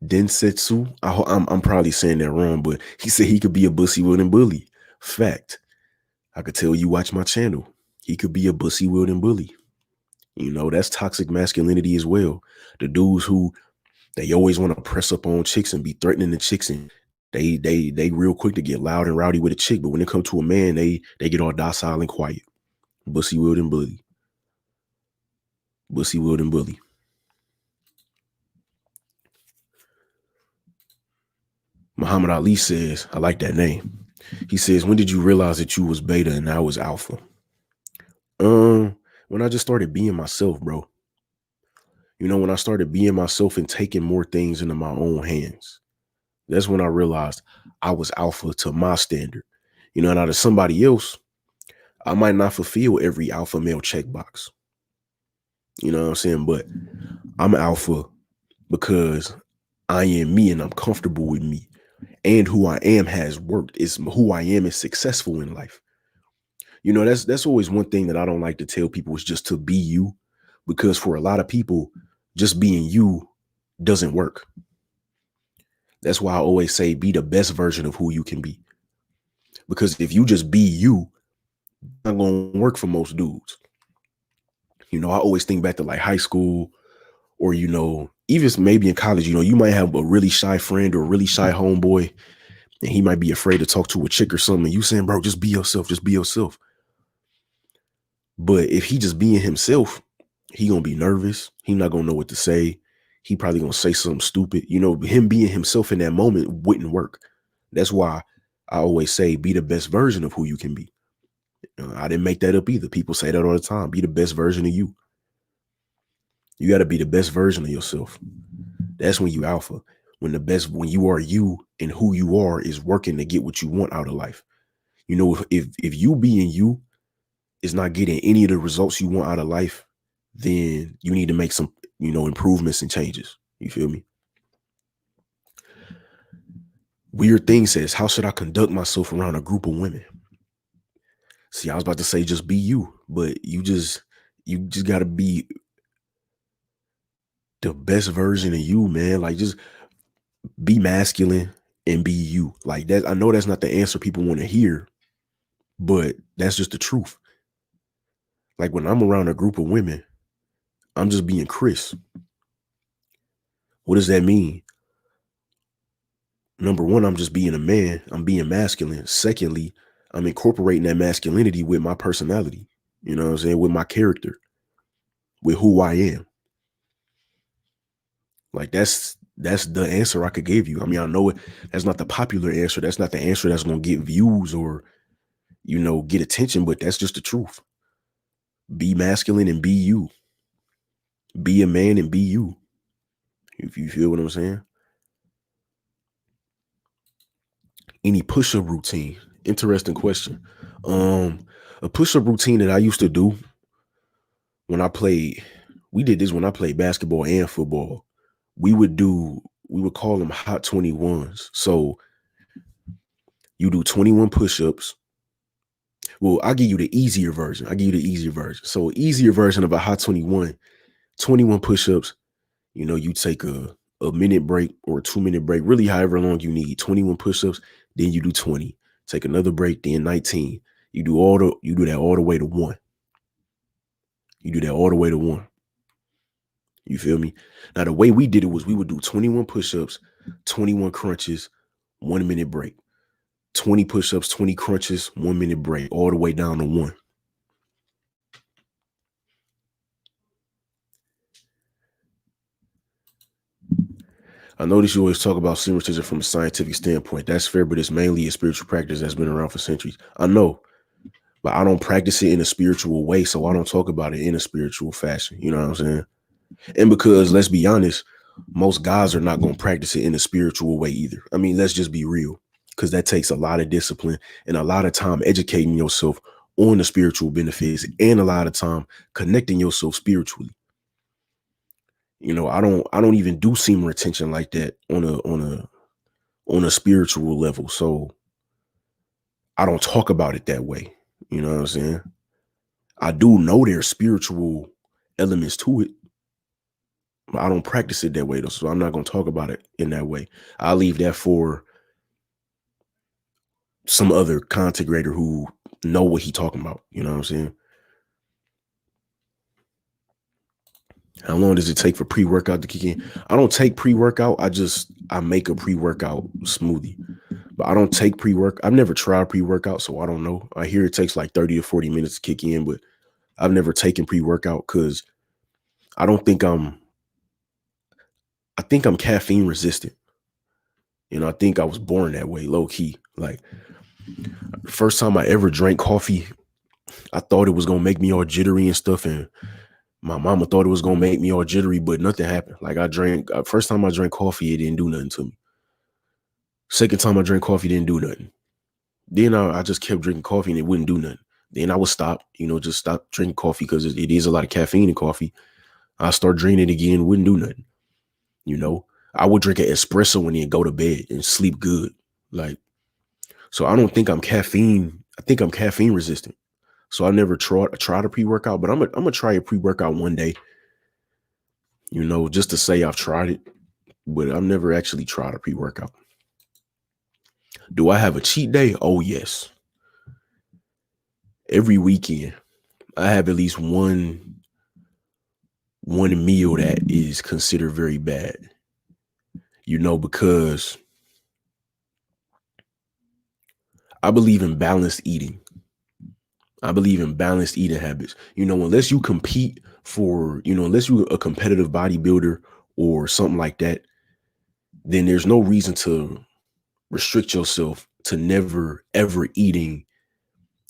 Densetsu. I'm probably saying that wrong, but he said he could be a bussy wielding bully. Fact. I could tell you watch my channel. He could be a bussy wielding bully. That's toxic masculinity as well. The dudes who they always want to press up on chicks and be threatening the chicks, and they real quick to get loud and rowdy with a chick, but when it comes to a man, they get all docile and quiet. Bussy wielding bully. Bussy wielding bully. Muhammad Ali says, I like that name. He says, when did you realize that you was beta and I was alpha? When I just started being myself, bro. When I started being myself and taking more things into my own hands. That's when I realized I was alpha to my standard. Now to somebody else, I might not fulfill every alpha male checkbox. You know what I'm saying? But I'm alpha because I am me and I'm comfortable with me. And who I am has worked. It's who I am is successful in life. That's always one thing that I don't like to tell people, is just to be you. Because for a lot of people, just being you doesn't work. That's why I always say be the best version of who you can be. Because if you just be you, it's not going to work for most dudes. I always think back to like high school, or, even maybe in college, you might have a really shy friend or a really shy homeboy, and he might be afraid to talk to a chick or something. And you saying, bro, just be yourself. Just be yourself. But if he just being himself, he going to be nervous. He not going to know what to say. He probably going to say something stupid. Him being himself in that moment wouldn't work. That's why I always say be the best version of who you can be. I didn't make that up either. People say that all the time. Be the best version of you. You got to be the best version of yourself. That's when you alpha. When you are you and who you are is working to get what you want out of life. If you being you is not getting any of the results you want out of life, then you need to make some, improvements and changes. You feel me? Weird Thing says, how should I conduct myself around a group of women? See, I was about to say just be you, but you just got to be the best version of you, man. Like, just be masculine and be you. Like that. I know that's not the answer people want to hear, but that's just the truth. Like when I'm around a group of women, I'm just being Chris. What does that mean? Number one, I'm just being a man. I'm being masculine. Secondly, I'm incorporating that masculinity with my personality. You know what I'm saying? With my character, with who I am. Like that's the answer I could give you. I mean, I know that's not the popular answer. That's not the answer that's going to get views or, get attention, but that's just the truth. Be masculine and be you. Be a man and be you. If you feel what I'm saying. Any push-up routine? Interesting question. A push-up routine that I used to do when I played, we did this when I played basketball and football. We would call them hot 21s. So you do 21 push-ups. Well, I'll give you the easier version. So easier version of a hot 21 push-ups. You take a minute break or a 2-minute break, really however long you need. 21 push-ups, then you do 20. Take another break, then 19. You do that all the way to 1. You do that all the way to 1. You feel me? Now, the way we did it was we would do 21 push-ups, 21 crunches, 1-minute break. 20 push-ups, 20 crunches, 1-minute break, all the way down to 1. I notice you always talk about circumcision from a scientific standpoint. That's fair, but it's mainly a spiritual practice that's been around for centuries. I know, but I don't practice it in a spiritual way, so I don't talk about it in a spiritual fashion. You know what I'm saying? And because let's be honest, most guys are not going to practice it in a spiritual way either. I mean, let's just be real, because that takes a lot of discipline and a lot of time educating yourself on the spiritual benefits and a lot of time connecting yourself spiritually. You know, I don't even do semen retention like that on a spiritual level. So I don't talk about it that way. You know what I'm saying? I do know there's spiritual elements to it, but I don't practice it that way though. So I'm not gonna talk about it in that way. I'll leave that for some other content creator who know what he talking about. You know what I'm saying? How long does it take for pre-workout to kick in? I don't take pre-workout. I make a pre-workout smoothie. But I don't take pre-work. I've never tried pre-workout, so I don't know. I hear it takes like 30 to 40 minutes to kick in, but I've never taken pre-workout because I don't think I think I'm caffeine resistant. You know, I think I was born that way, low key. Like the first time I ever drank coffee, I thought it was gonna make me all jittery and stuff, and my mama thought it was gonna make me all jittery, but nothing happened. Like I drank first time I drank coffee, it didn't do nothing to me. Second time I drank coffee, didn't do nothing. Then I just kept drinking coffee and it wouldn't do nothing. Then I would stop, just stop drinking coffee because it is a lot of caffeine in coffee. I start drinking it again, wouldn't do nothing. You know, I would drink an espresso and then go to bed and sleep good. Like, so I don't think I'm caffeine. I think I'm caffeine resistant. So I never tried a pre-workout, but I'm gonna try a pre-workout one day, just to say I've tried it, but I've never actually tried a pre-workout. Do I have a cheat day? Oh, yes. Every weekend, I have at least one meal that is considered very bad, because I believe in balanced eating. I believe in balanced eating habits. Unless you compete unless you're a competitive bodybuilder or something like that, then there's no reason to restrict yourself to never ever eating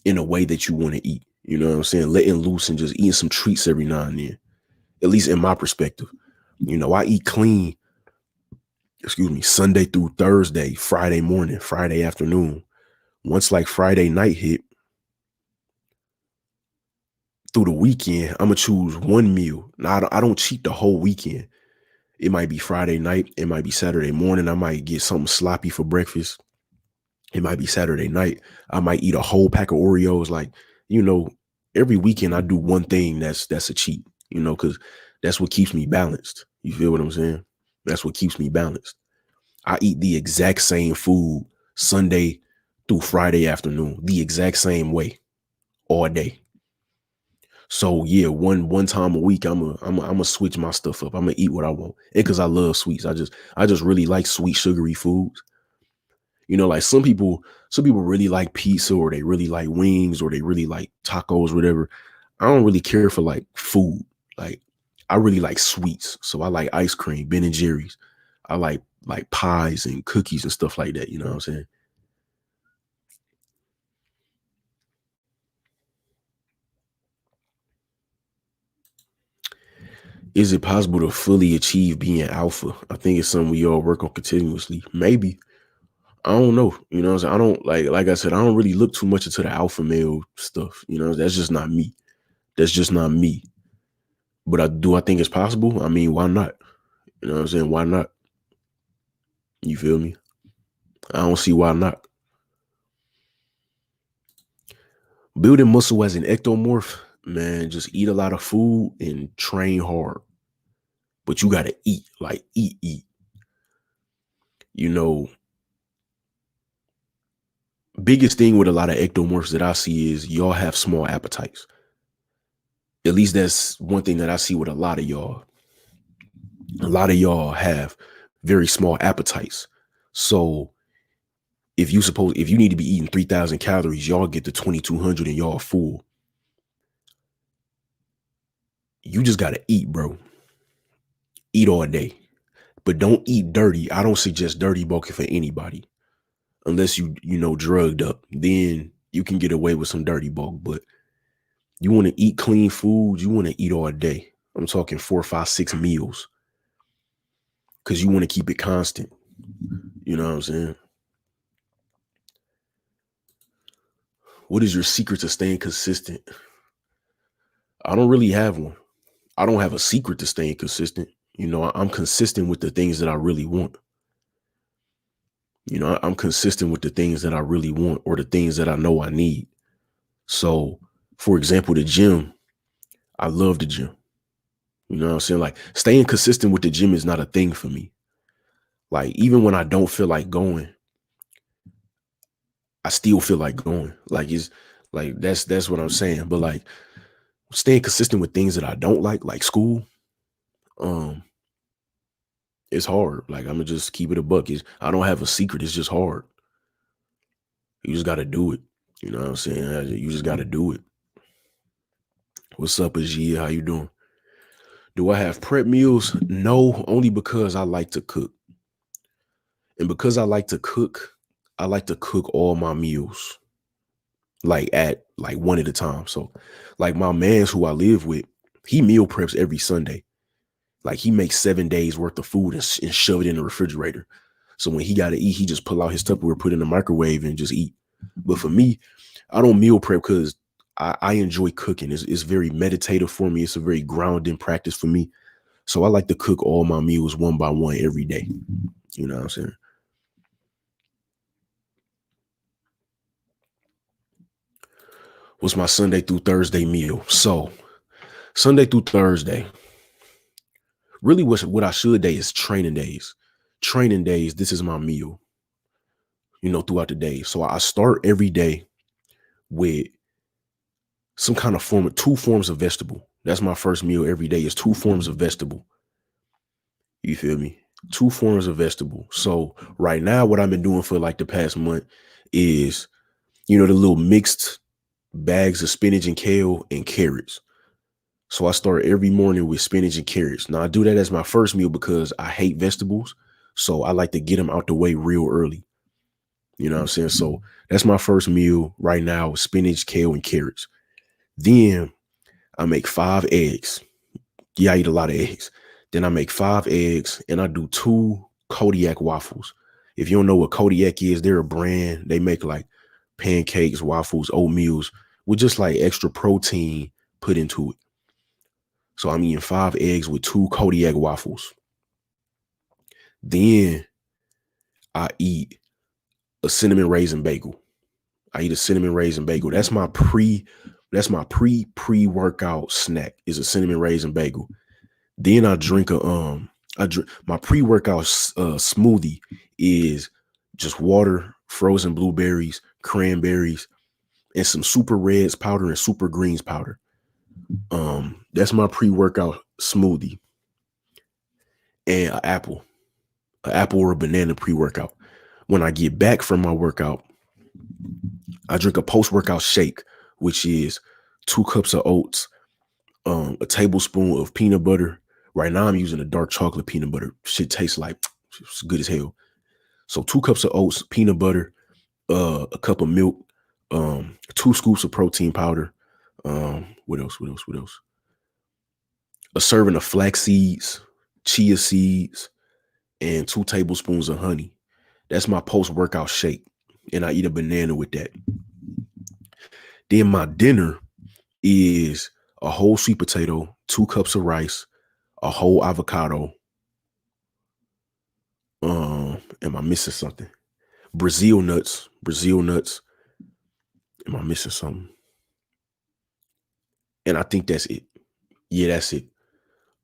in a way that you want to eat. You know what I'm saying? Letting loose and just eating some treats every now and then, at least in my perspective. I eat clean, Sunday through Thursday, Friday morning, Friday afternoon. Once like Friday night hit, through the weekend, I'm gonna choose one meal. Now I don't cheat the whole weekend. It might be Friday night, it might be Saturday morning. I might get something sloppy for breakfast. It might be Saturday night. I might eat a whole pack of Oreos. Like, every weekend I do one thing that's a cheat, because that's what keeps me balanced. You feel what I'm saying? That's what keeps me balanced. I eat the exact same food Sunday through Friday afternoon, the exact same way all day. So yeah, one time a week, I'm a switch my stuff up. I'm gonna eat what I want, and because I love sweets, I just really like sweet, sugary foods. Like some people really like pizza, or they really like wings, or they really like tacos, whatever. I don't really care for like food. Like I really like sweets, so I like ice cream, Ben and Jerry's. I like pies and cookies and stuff like that. You know what I'm saying? Is it possible to fully achieve being alpha? I think it's something we all work on continuously. Maybe. I don't know. You know what I'm saying? I don't like I said, I don't really look too much into the alpha male stuff. That's just not me. That's just not me. But I think it's possible? I mean, why not? You know what I'm saying? Why not? You feel me? I don't see why not. Building muscle as an ectomorph, man, just eat a lot of food and train hard. But you gotta eat, like eat. You know, biggest thing with a lot of ectomorphs that I see is y'all have small appetites. At least that's one thing that I see with a lot of y'all. A lot of y'all have very small appetites. So if you need to be eating 3,000 calories, y'all get to 2,200 and y'all full. You just gotta eat, bro. Eat all day. But don't eat dirty. I don't suggest dirty bulking for anybody unless you drugged up. Then you can get away with some dirty bulk. But you want to eat clean food. You want to eat all day. I'm talking 4, 5, 6 meals because you want to keep it constant. You know what I'm saying? What is your secret to staying consistent? I don't really have one. I don't have a secret to staying consistent. I'm consistent with the things that I really want. I'm consistent with the things that I really want or the things that I know I need. So, for example, the gym, I love the gym. You know what I'm saying? Like, staying consistent with the gym is not a thing for me. Like, even when I don't feel like going, I still feel like going. Like, it's like that's what I'm saying. But like staying consistent with things that I don't like school, it's hard. Like, I'm gonna just keep it a buck. I don't have a secret. It's just hard. You just gotta do it. You know what I'm saying? You just gotta do it. What's up, Ajia? How you doing? Do I have prep meals? No, only because I like to cook. And because I like to cook all my meals like at like one at a time. So like my man's who I live with, he meal preps every Sunday. Like he makes 7 days worth of food and shove it in the refrigerator. So when he got to eat, he just pull out his Tupperware, put it in the microwave and just eat. But for me, I don't meal prep because I enjoy cooking. It's very meditative for me. It's a very grounding practice for me. So I like to cook all my meals one by one every day. You know what I'm saying? What's my Sunday through Thursday meal? So Sunday through Thursday, really what I should day is training days. Training days, this is my meal, throughout the day. So I start every day with some kind of 2 forms of vegetable. That's my first meal every day is 2 forms of vegetable. You feel me? 2 forms of vegetable. So right now, what I've been doing for like the past month is, the little mixed bags of spinach and kale and carrots. So I start every morning with spinach and carrots. Now I do that as my first meal because I hate vegetables. So I like to get them out the way real early. You know what I'm saying? So that's my first meal right now, spinach, kale, and carrots. Then I make 5 eggs. Yeah, I eat a lot of eggs. Then I make 5 eggs and I do 2 Kodiak waffles. If you don't know what Kodiak is, they're a brand. They make like pancakes, waffles, oatmeals with just like extra protein put into it. So I'm eating 5 eggs with 2 Kodiak waffles. Then I eat a cinnamon raisin bagel. I eat a cinnamon raisin bagel. That's my pre-workout snack is a cinnamon raisin bagel. Then I drink my pre-workout smoothie is just water, frozen blueberries, cranberries, and some super reds powder and super greens powder. That's my pre-workout smoothie. And an apple or a banana pre-workout. When I get back from my workout, I drink a post-workout shake, which is 2 cups of oats, a tablespoon of peanut butter. Right now I'm using a dark chocolate peanut butter. Shit tastes like it's good as hell. So 2 cups of oats, peanut butter, a cup of milk, 2 scoops of protein powder. What else? A serving of flax seeds, chia seeds, and 2 tablespoons of honey. That's my post-workout shake. And I eat a banana with that. Then my dinner is a whole sweet potato, 2 cups of rice, a whole avocado. Am I missing something? Brazil nuts. Am I missing something? And I think that's it. Yeah, that's it.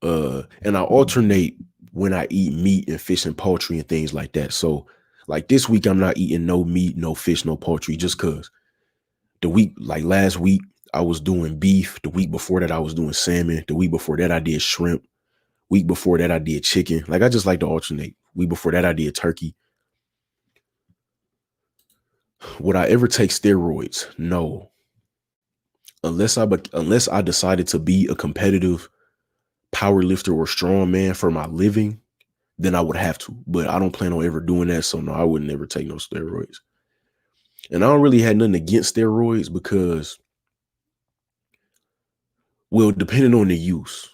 And I alternate when I eat meat and fish and poultry and things like that. So like this week, I'm not eating no meat, no fish, no poultry, just cause the week, like last week, I was doing beef. The week before that, I was doing salmon. The week before that, I did shrimp. Week before that, I did chicken. Like I just like to alternate. Week before that, I did turkey. Would I ever take steroids? No. Unless I decided to be a competitive power lifter or strong man for my living, then I would have to. But I don't plan on ever doing that. So no, I would never take no steroids. And I don't really have nothing against steroids because, well, depending on the use,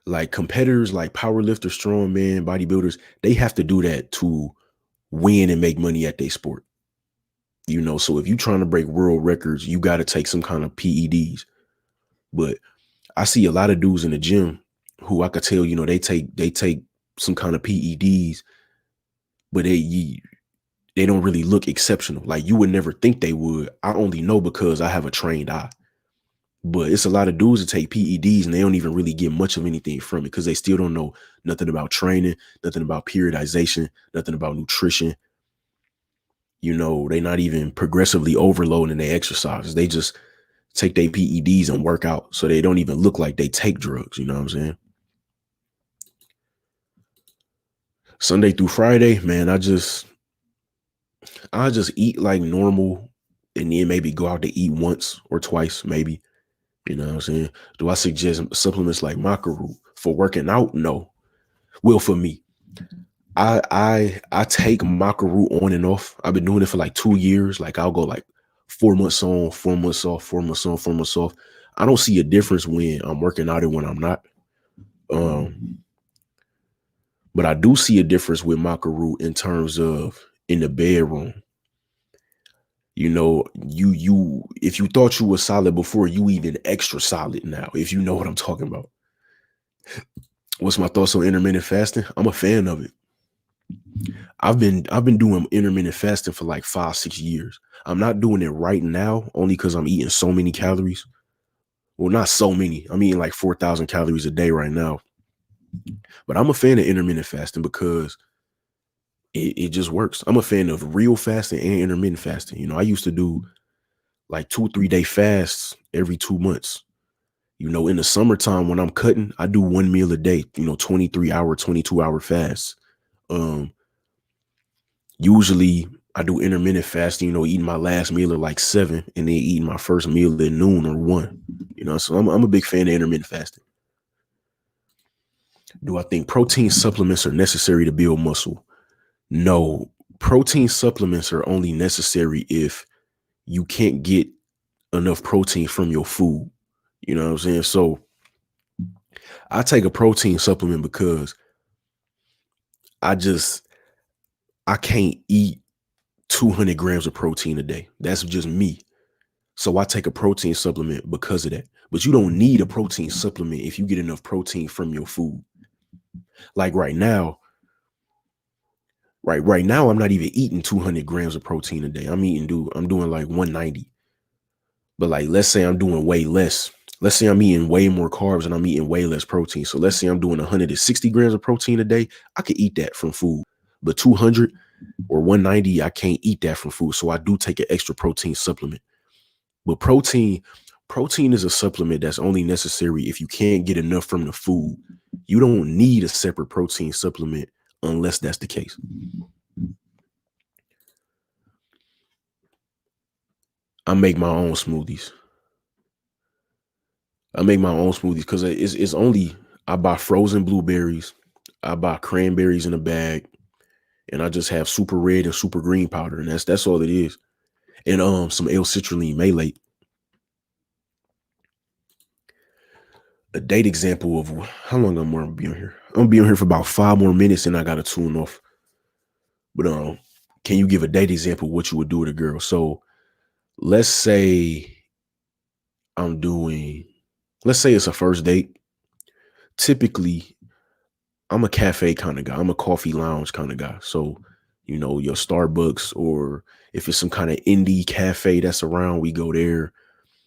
like competitors like powerlifters, strongman, bodybuilders, they have to do that to win and make money at their sport. So if you're trying to break world records, you got to take some kind of PEDs. But I see a lot of dudes in the gym who I could tell, they take some kind of PEDs, but they don't really look exceptional. Like you would never think they would. I only know because I have a trained eye. But it's a lot of dudes that take PEDs and they don't even really get much of anything from it because they still don't know nothing about training, nothing about periodization, nothing about nutrition. They're not even progressively overloading their exercises. They just take their PEDs and work out. So they don't even look like they take drugs. You know what I'm saying? Sunday through Friday, man, I just eat like normal and then maybe go out to eat once or twice, maybe. You know what I'm saying? Do I suggest supplements like maca root for working out? No. Well, for me, I take maca root on and off. I've been doing it for like 2 years. Like I'll go like 4 months on, 4 months off, 4 months on, 4 months off. I don't see a difference when I'm working out and when I'm not. But I do see a difference with maca root in terms of in the bedroom. You if you thought you were solid before, you even extra solid now, if you know what I'm talking about. What's my thoughts on intermittent fasting? I'm a fan of it. I've been doing intermittent fasting for like 5-6 years. I'm not doing it right now only because I'm eating so many calories. Well, not so many. I'm eating like 4,000 calories a day right now. But I'm a fan of intermittent fasting because it just works. I'm a fan of real fasting and intermittent fasting. I used to do like 2-3 day fasts every 2 months. In the summertime when I'm cutting, I do 1 meal a day, 23-hour, 22-hour fasts. Usually I do intermittent fasting, eating my last meal at like 7 and then eating my first meal at noon or 1. So I'm a big fan of intermittent fasting. Do I think protein supplements are necessary to build muscle? No, protein supplements are only necessary if you can't get enough protein from your food. You know what I'm saying? So I take a protein supplement because I can't eat 200 grams of protein a day. That's just me. So I take a protein supplement because of that. But you don't need a protein supplement if you get enough protein from your food. Like right now, I'm not even eating 200 grams of protein a day. I'm doing like 190. But like, let's say I'm doing way less. Let's say I'm eating way more carbs and I'm eating way less protein. So let's say I'm doing 160 grams of protein a day. I could eat that from food. But 200 or 190, I can't eat that from food. So I do take an extra protein supplement. But protein is a supplement that's only necessary if you can't get enough from the food. You don't need a separate protein supplement unless that's the case. I make my own smoothies. Because it's only, I buy frozen blueberries, I buy cranberries in a bag, and I just have super red and super green powder, and that's all it is. And some L-citrulline malate. A date example of how long I'm gonna be on here. I'm gonna be on here for about 5 more minutes, and I gotta tune off. But can you give a date example of what you would do with a girl? So let's say it's a first date. Typically, I'm a cafe kind of guy. I'm a coffee lounge kind of guy. So, your Starbucks, or if it's some kind of indie cafe that's around, we go there.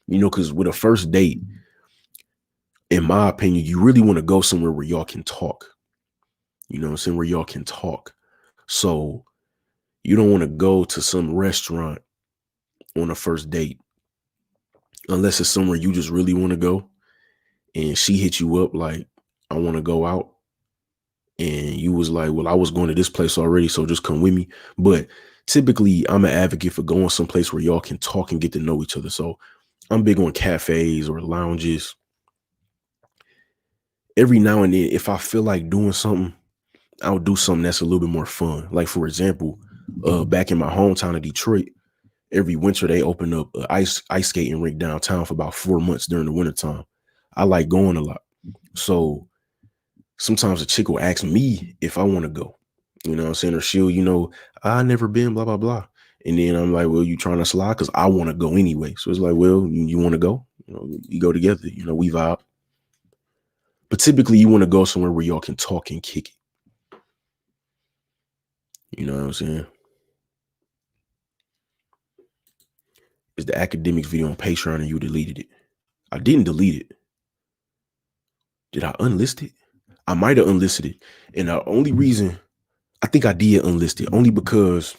Because with a first date, in my opinion, you really want to go somewhere where y'all can talk. You know what I'm saying? Where y'all can talk. So you don't want to go to some restaurant on a first date unless it's somewhere you just really want to go. And she hit you up like, I want to go out. And you was like, well, I was going to this place already, so just come with me. But typically, I'm an advocate for going someplace where y'all can talk and get to know each other. So I'm big on cafes or lounges. Every now and then, if I feel like doing something, I'll do something that's a little bit more fun. Like, for example, back in my hometown of Detroit, every winter they open up an ice skating rink downtown for about 4 months during the wintertime. I like going a lot. So sometimes a chick will ask me if I want to go. You know what I'm saying? Or she'll, I never been, blah, blah, blah. And then I'm like, well, you trying to slide? Because I want to go anyway. So it's like, well, you want to go? You go together. We vibe. But typically you want to go somewhere where y'all can talk and kick it. You know what I'm saying? Is the academics video on Patreon and you deleted it? I didn't delete it. Did I unlist it? I might have unlisted it. And the only reason I think I did unlist it only because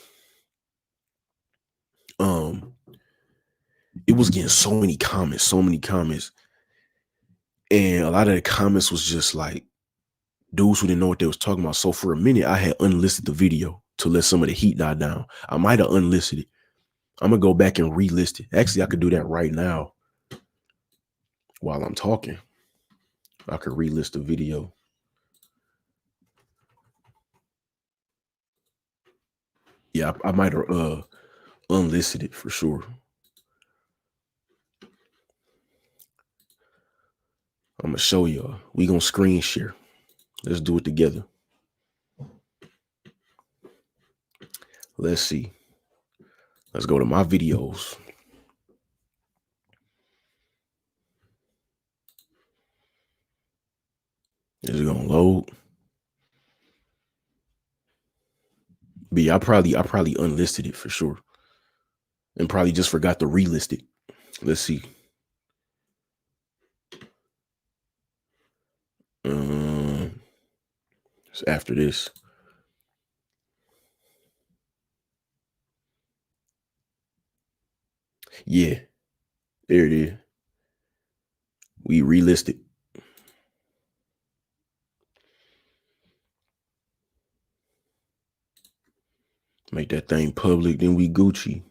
it was getting so many comments. And a lot of the comments was just like dudes who didn't know what they was talking about. So for a minute, I had unlisted the video to let some of the heat die down. I might have unlisted it. I'm going to go back and relist it. Actually, I could do that right now while I'm talking. I could relist the video. Yeah, I might have unlisted it for sure. I'm going to show y'all. We going to screen share. Let's do it together. Let's see. Let's go to my videos. Is it gonna load? But yeah, I probably unlisted it for sure. And probably just forgot to relist it. Let's see. It's after this. Yeah, there it is. We relisted. Make that thing public, then we Gucci.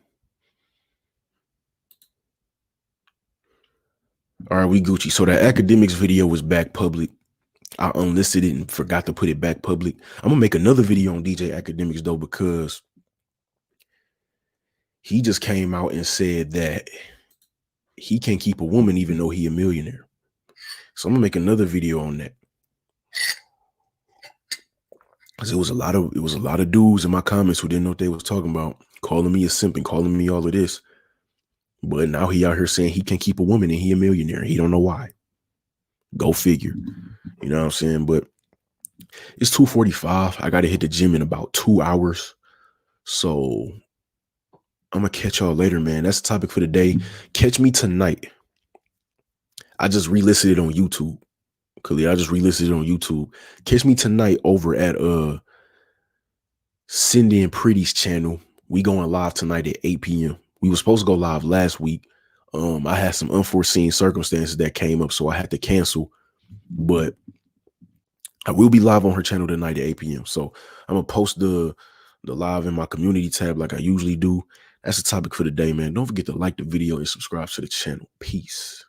All right, we Gucci. So that academics video was back public. I unlisted it and forgot to put it back public. I'm gonna make another video on DJ Academics though, because he just came out and said that he can't keep a woman even though he a millionaire. So I'm gonna make another video on that. Cause it was a lot of dudes in my comments who didn't know what they was talking about, calling me a simp and calling me all of this. But now he out here saying he can't keep a woman and he a millionaire. He don't know why. Go figure. You know what I'm saying? But it's 2:45. I got to hit the gym in about 2 hours. So I'm going to catch y'all later, man. That's the topic for the day. Catch me tonight. I just relisted it on YouTube. I just relisted it on YouTube. Catch me tonight over at Cindy and Pretty's channel. We going live tonight at 8 p.m. We were supposed to go live last week. I had some unforeseen circumstances that came up, so I had to cancel. But I will be live on her channel tonight at 8 p.m. So I'm gonna post the live in my community tab like I usually do. That's the topic for the day, man. Don't forget to like the video and subscribe to the channel. Peace.